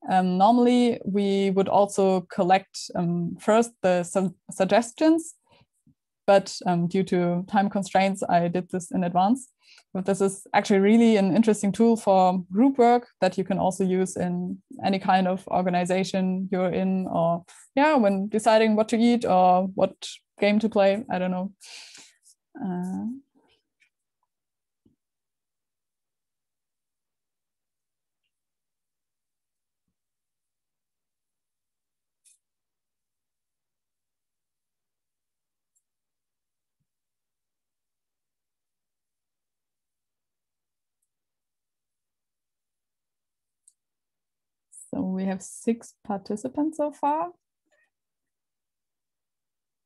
Normally, we would also collect first the suggestions, but due to time constraints, I did this in advance. But this is actually really an interesting tool for group work that you can also use in any kind of organization you're in, or when deciding what to eat or what game to play, I don't know. So we have 6 participants so far.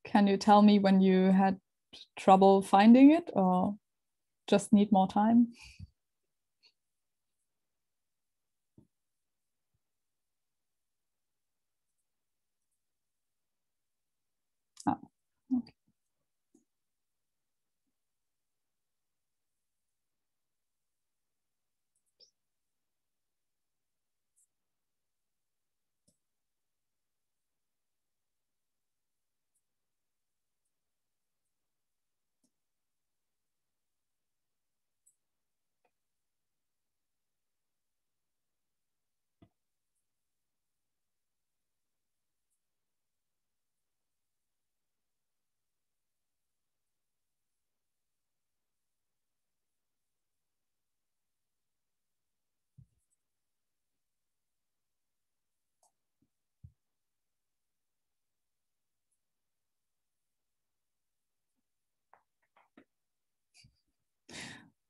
Can you tell me when you had trouble finding it, or just need more time? Okay.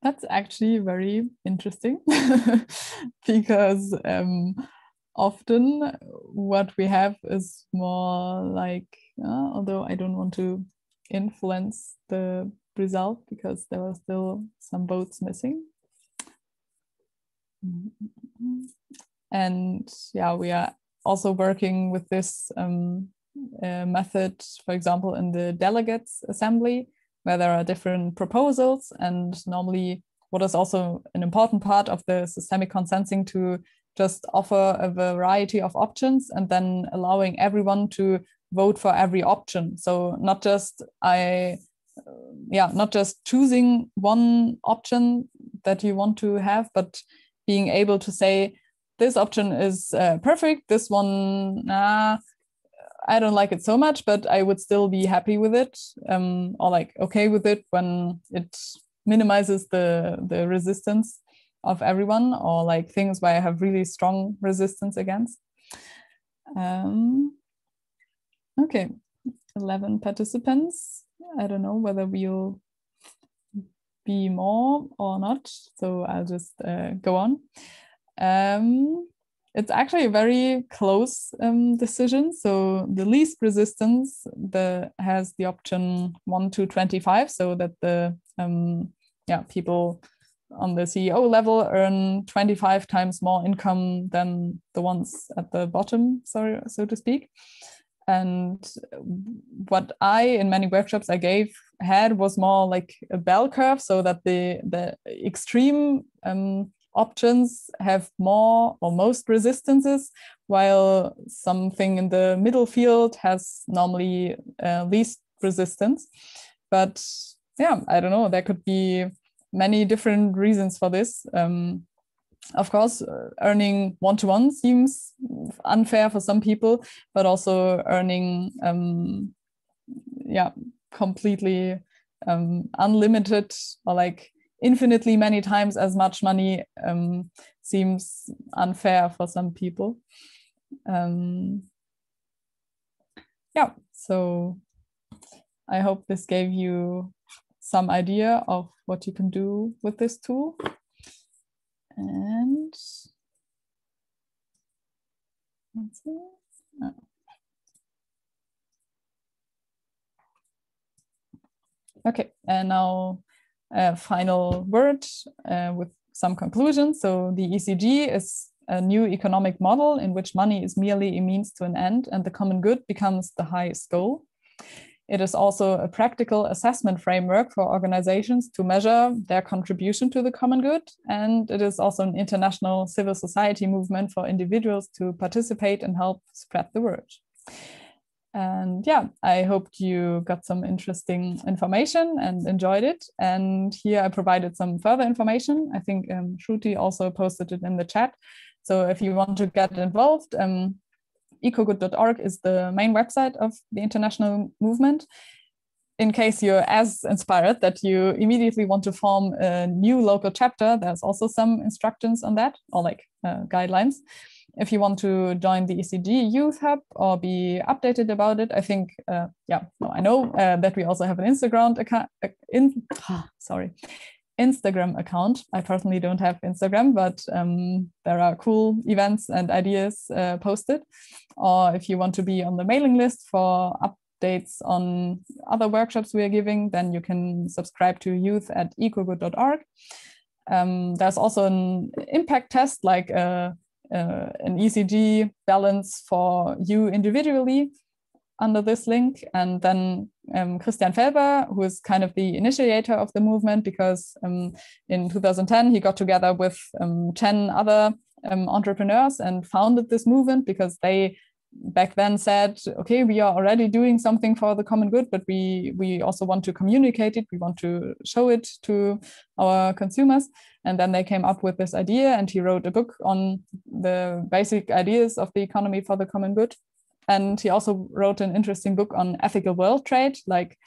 That's actually very interesting because often what we have is more like, although I don't want to influence the result because there are still some votes missing. And we are also working with this method, for example, in the delegates assembly, where there are different proposals, and normally what is also an important part of the systemic consenting to just offer a variety of options and then allowing everyone to vote for every option. So not just not just choosing one option that you want to have, but being able to say, this option is perfect, this one, I don't like it so much, but I would still be happy with it, or like okay with it when it minimizes the resistance of everyone, or like things where I have really strong resistance against. Okay, 11 participants. I don't know whether we'll be more or not, so I'll just go on. It's actually a very close decision. So the least resistance has the option 1 to 25, so that the people on the CEO level earn 25 times more income than the ones at the bottom, so to speak. And what in many workshops I had was more like a bell curve, so that the extreme options have more or most resistances, while something in the middle field has normally least resistance. But yeah, I don't know, there could be many different reasons for this. Of course, earning one-to-one seems unfair for some people, but also earning completely unlimited or like infinitely many times as much money seems unfair for some people. So I hope this gave you some idea of what you can do with this tool. And let's see. Okay, and now a final word with some conclusions. So the ECG is a new economic model in which money is merely a means to an end and the common good becomes the highest goal. It is also a practical assessment framework for organizations to measure their contribution to the common good. And it is also an international civil society movement for individuals to participate and help spread the word. And yeah, I hoped you got some interesting information and enjoyed it. And here I provided some further information. I think Shruti also posted it in the chat. So if you want to get involved, ecogood.org is the main website of the international movement. In case you're as inspired that you immediately want to form a new local chapter, there's also some instructions on that, or like guidelines. If you want to join the ECG Youth Hub or be updated about it, I think, I know that we also have an Instagram account. I personally don't have Instagram, but there are cool events and ideas posted. Or if you want to be on the mailing list for updates on other workshops we are giving, then you can subscribe to youth@ecogood.org. There's also an impact test, like an ECG balance for you individually under this link. And then Christian Felber, who is kind of the initiator of the movement, because in 2010 he got together with 10 other entrepreneurs and founded this movement, because they back then said, okay, we are already doing something for the common good, but we also want to communicate it, we want to show it to our consumers. And then they came up with this idea, and he wrote a book on the basic ideas of the economy for the common good. And he also wrote an interesting book on ethical world trade, like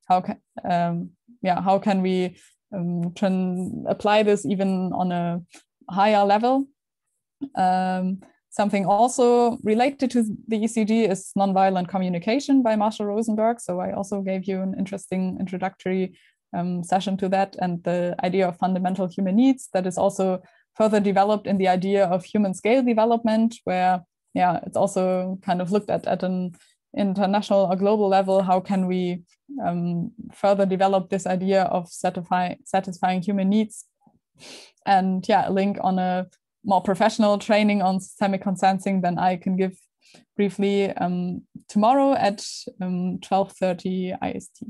how can we apply this even on a higher level. Something also related to the ECG is nonviolent communication by Marshall Rosenberg. So I also gave you an interesting introductory session to that, and the idea of fundamental human needs that is also further developed in the idea of human scale development, where it's also kind of looked at an international or global level. How can we further develop this idea of satisfying human needs? And a link on a more professional training on systemic consenting than I can give briefly tomorrow at 12:30 IST.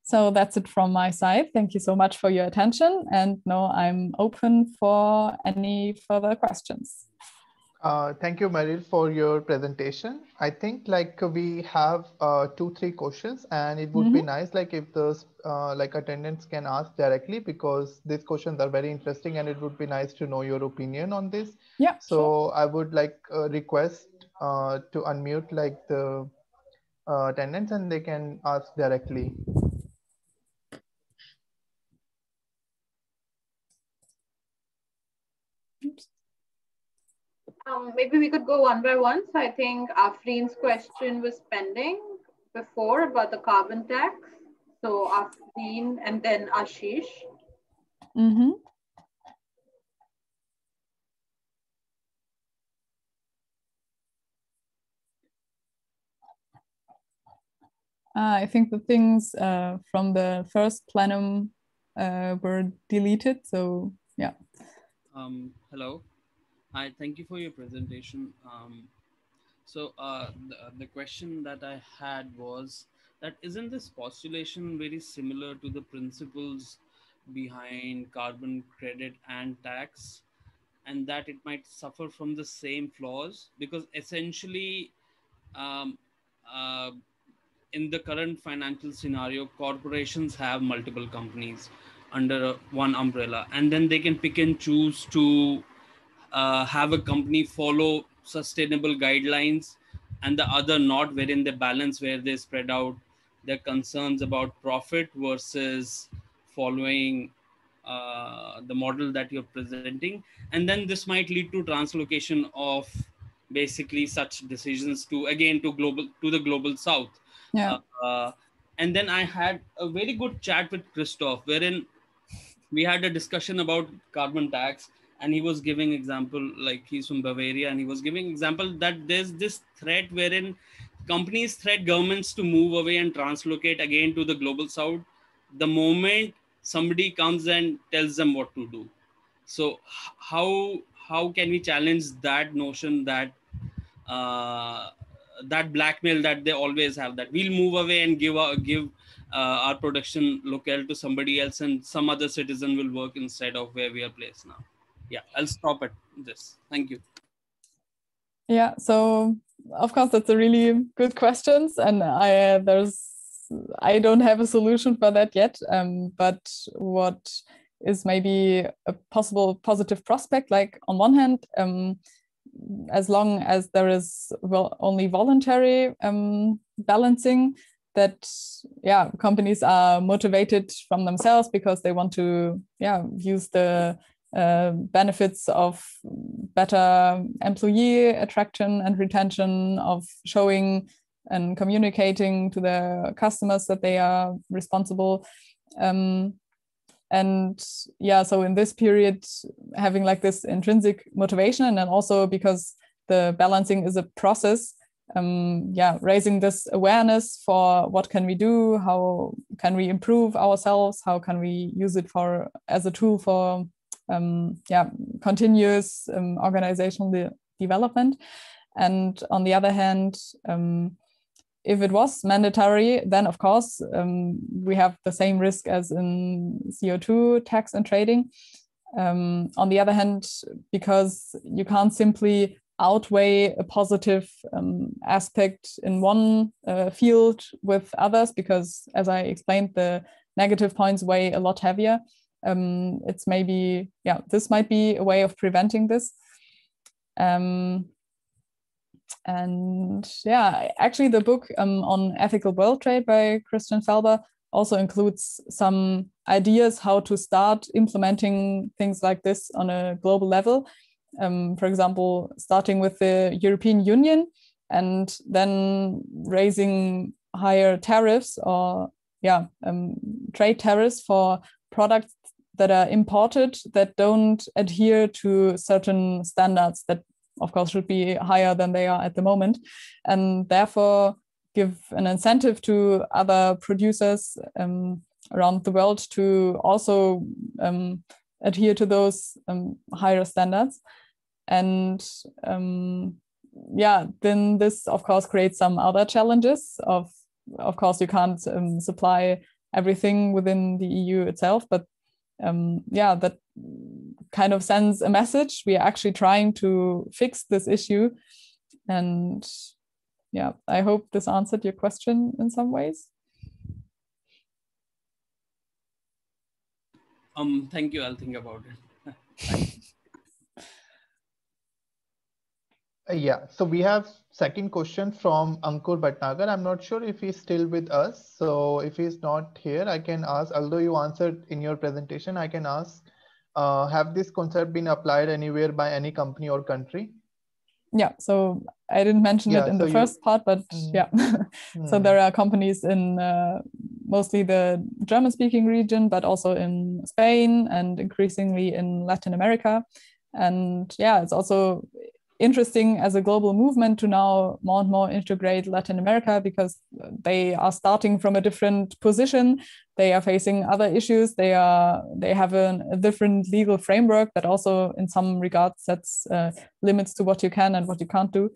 So that's it from my side. Thank you so much for your attention. And now I'm open for any further questions. Thank you, Marielle, for your presentation. I think like we have 2-3 questions, and it would be nice like if the like attendants can ask directly, because these questions are very interesting, and it would be nice to know your opinion on this. Yeah. So sure. I would like request to unmute like the attendants, and they can ask directly. Oops. Maybe we could go one by one. So I think Afreen's question was pending before about the carbon tax. So Afreen and then Ashish. I think the things from the first plenum were deleted. So yeah. Hello. Hi, thank you for your presentation. So the question that I had was that isn't this postulation very similar to the principles behind carbon credit and tax, and that it might suffer from the same flaws? Because essentially, um, uh, in the current financial scenario, corporations have multiple companies under one umbrella, and then they can pick and choose to have a company follow sustainable guidelines and the other not, wherein they balance, where they spread out their concerns about profit versus following the model that you're presenting. And then this might lead to translocation of basically such decisions to the global south. Yeah. And then I had a very good chat with Christoph, wherein we had a discussion about carbon tax, and he was giving example, like he's from Bavaria, and he was giving example that there's this threat wherein companies threat governments to move away and translocate again to the global south the moment somebody comes and tells them what to do. So how can we challenge that notion, that that blackmail that they always have, that we'll move away and give our production locale to somebody else, and some other citizen will work instead of where we are placed now? Yeah, I'll stop at this. Thank you. Yeah, so of course that's a really good questions, and I don't have a solution for that yet. But what is maybe a possible positive prospect, like on one hand, as long as there is only voluntary balancing, that companies are motivated from themselves because they want to use the benefits of better employee attraction and retention, of showing and communicating to their customers that they are responsible. And so in this period, having like this intrinsic motivation, and then also because the balancing is a process, raising this awareness for what can we do, how can we improve ourselves, how can we use it as a tool for continuous organizational development. And on the other hand, if it was mandatory, then of course we have the same risk as in CO2 tax and trading. On the other hand, because you can't simply outweigh a positive aspect in one field with others, because as I explained, the negative points weigh a lot heavier. It's maybe, this might be a way of preventing this. And actually the book on ethical world trade by Christian Felber also includes some ideas how to start implementing things like this on a global level. For example, starting with the European Union and then raising higher tariffs or trade tariffs for products that are imported that don't adhere to certain standards that of course should be higher than they are at the moment, and therefore give an incentive to other producers around the world to also adhere to those higher standards. And yeah, then this of course creates some other challenges. Of course, you can't supply everything within the EU itself, but yeah, that kind of sends a message. We are actually trying to fix this issue, and yeah, I hope this answered your question in some ways. Thank you. I'll think about it. Yeah, so we have second question from Ankur Bhatnagar. I'm not sure if he's still with us. So if he's not here, I can ask, although you answered in your presentation, I can ask, have this concept been applied anywhere by any company or country? Yeah, so I didn't mention it in the first part, but yeah. So there are companies in mostly the German-speaking region, but also in Spain and increasingly in Latin America. And yeah, it's also interesting as a global movement to now more and more integrate Latin America, because they are starting from a different position. They are facing other issues. They have a different legal framework that also in some regards sets limits to what you can and what you can't do.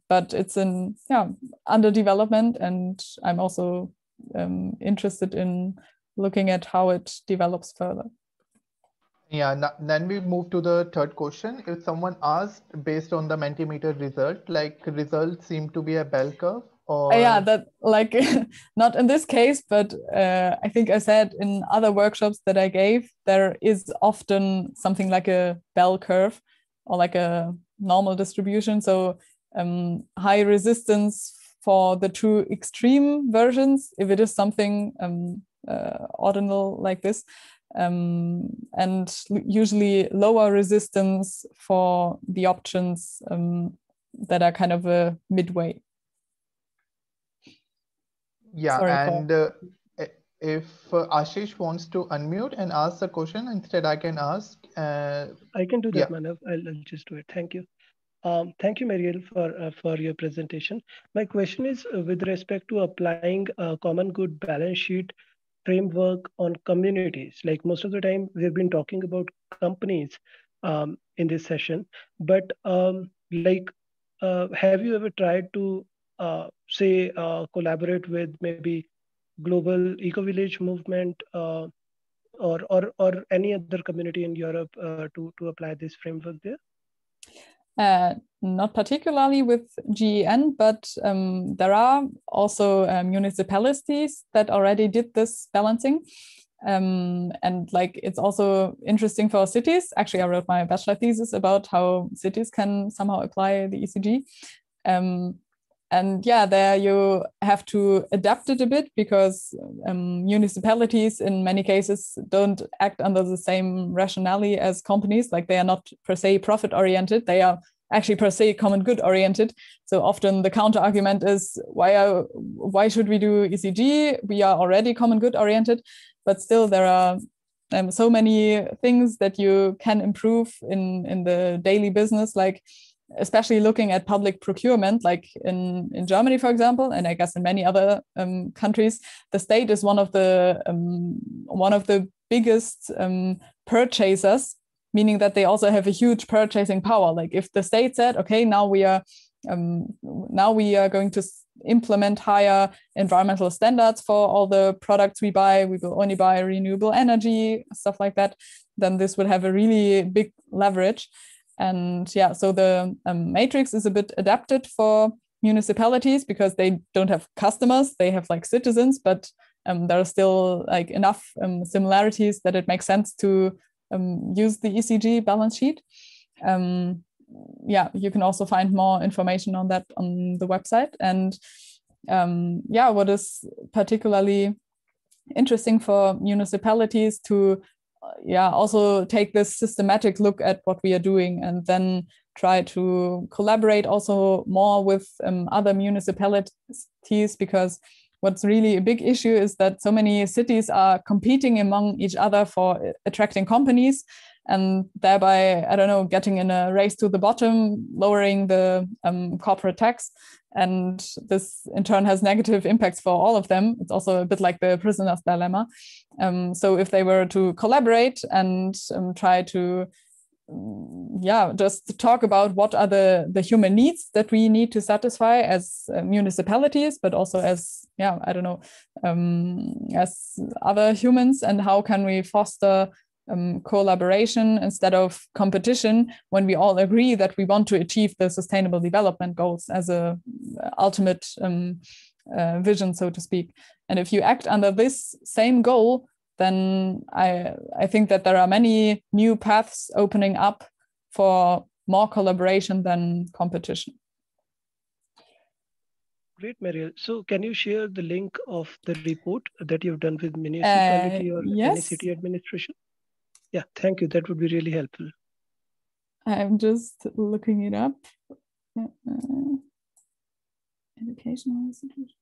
But it's under development, and I'm also interested in looking at how it develops further. Yeah, then we move to the third question. If someone asked based on the Mentimeter result, like results seem to be a bell curve, or yeah, that like not in this case, but I think I said in other workshops that I gave, there is often something like a bell curve or like a normal distribution. So high resistance for the two extreme versions, if it is something ordinal like this. And usually lower resistance for the options that are kind of a midway. Yeah, and if Ashish wants to unmute and ask the question, instead I can ask. I can do that, Manav. I'll just do it. Thank you. Thank you, Marielle, for your presentation. My question is with respect to applying a common good balance sheet framework on communities. Like most of the time, we've been talking about companies in this session, but have you ever tried to collaborate with maybe global eco-village movement or any other community in Europe to apply this framework there? Not particularly with GEN, but there are also municipalities that already did this balancing. And like it's also interesting for cities. Actually, I wrote my bachelor thesis about how cities can somehow apply the ECG. And yeah, there you have to adapt it a bit, because municipalities in many cases don't act under the same rationale as companies. Like they are not per se profit oriented. They are actually per se common good oriented. So often the counter argument is, why should we do ECG? We are already common good oriented. But still there are so many things that you can improve in the daily business, like especially looking at public procurement, like in Germany, for example, and I guess in many other countries, the state is one of the biggest purchasers, meaning that they also have a huge purchasing power. Like if the state said, okay, now we are going to implement higher environmental standards for all the products we buy, we will only buy renewable energy, stuff like that, then this would have a really big leverage. And yeah, so the matrix is a bit adapted for municipalities because they don't have customers, they have like citizens, but there are still like enough similarities that it makes sense to use the ECG balance sheet. Yeah, you can also find more information on that on the website. And yeah, what is particularly interesting for municipalities to also take this systematic look at what we are doing, and then try to collaborate also more with other municipalities, because what's really a big issue is that so many cities are competing among each other for attracting companies, and thereby, I don't know, getting in a race to the bottom, lowering the corporate tax. And this in turn has negative impacts for all of them. It's also a bit like the prisoner's dilemma. So if they were to collaborate and try to yeah, just talk about what are the human needs that we need to satisfy as municipalities, but also as, yeah, I don't know, as other humans, and how can we foster collaboration instead of competition when we all agree that we want to achieve the sustainable development goals as a ultimate vision, so to speak. And if you act under this same goal, then I think that there are many new paths opening up for more collaboration than competition. Great, Marielle. So can you share the link of the report that you've done with municipality or any yes. city administration? Yeah, thank you. That would be really helpful. I'm just looking it up. Educational institutions.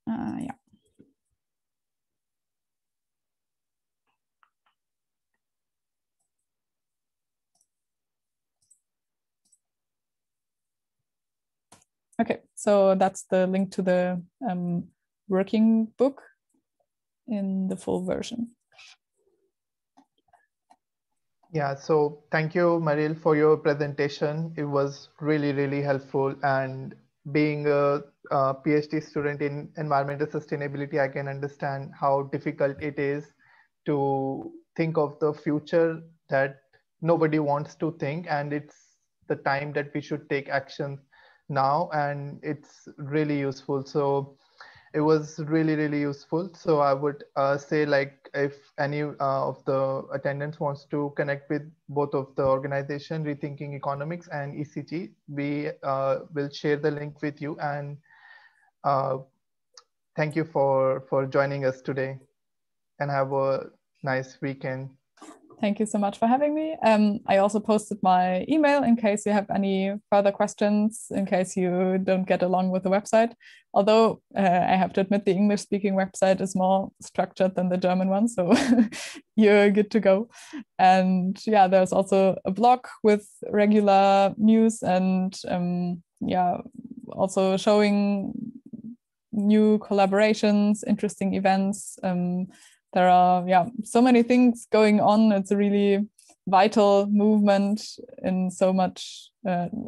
Yeah. Okay, so that's the link to the working book in the full version. Yeah, so thank you, Marielle, for your presentation. It was really, really helpful. And being a PhD student in environmental sustainability, I can understand how difficult it is to think of the future that nobody wants to think. And it's the time that we should take action now. And it's really useful. So it was really, really useful. So I would say, like, if any of the attendants wants to connect with both of the organization, Rethinking Economics and ECG, we will share the link with you. And thank you for joining us today, and have a nice weekend. Thank you so much for having me. I also posted my email in case you have any further questions, in case you don't get along with the website. Although I have to admit the English-speaking website is more structured than the German one, so you're good to go. And yeah, there's also a blog with regular news and yeah, also showing new collaborations, interesting events. There are, yeah, so many things going on. It's a really vital movement in so much,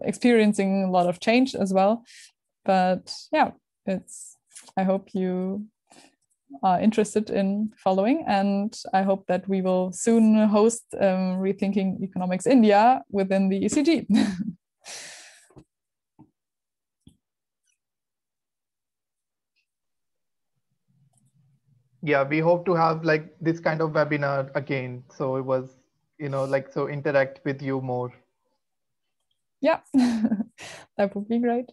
experiencing a lot of change as well. But yeah, I hope you are interested in following, and I hope that we will soon host Rethinking Economics India within the ECG. Yeah, we hope to have like this kind of webinar again. So it was, like, so interact with you more. Yeah, that would be great.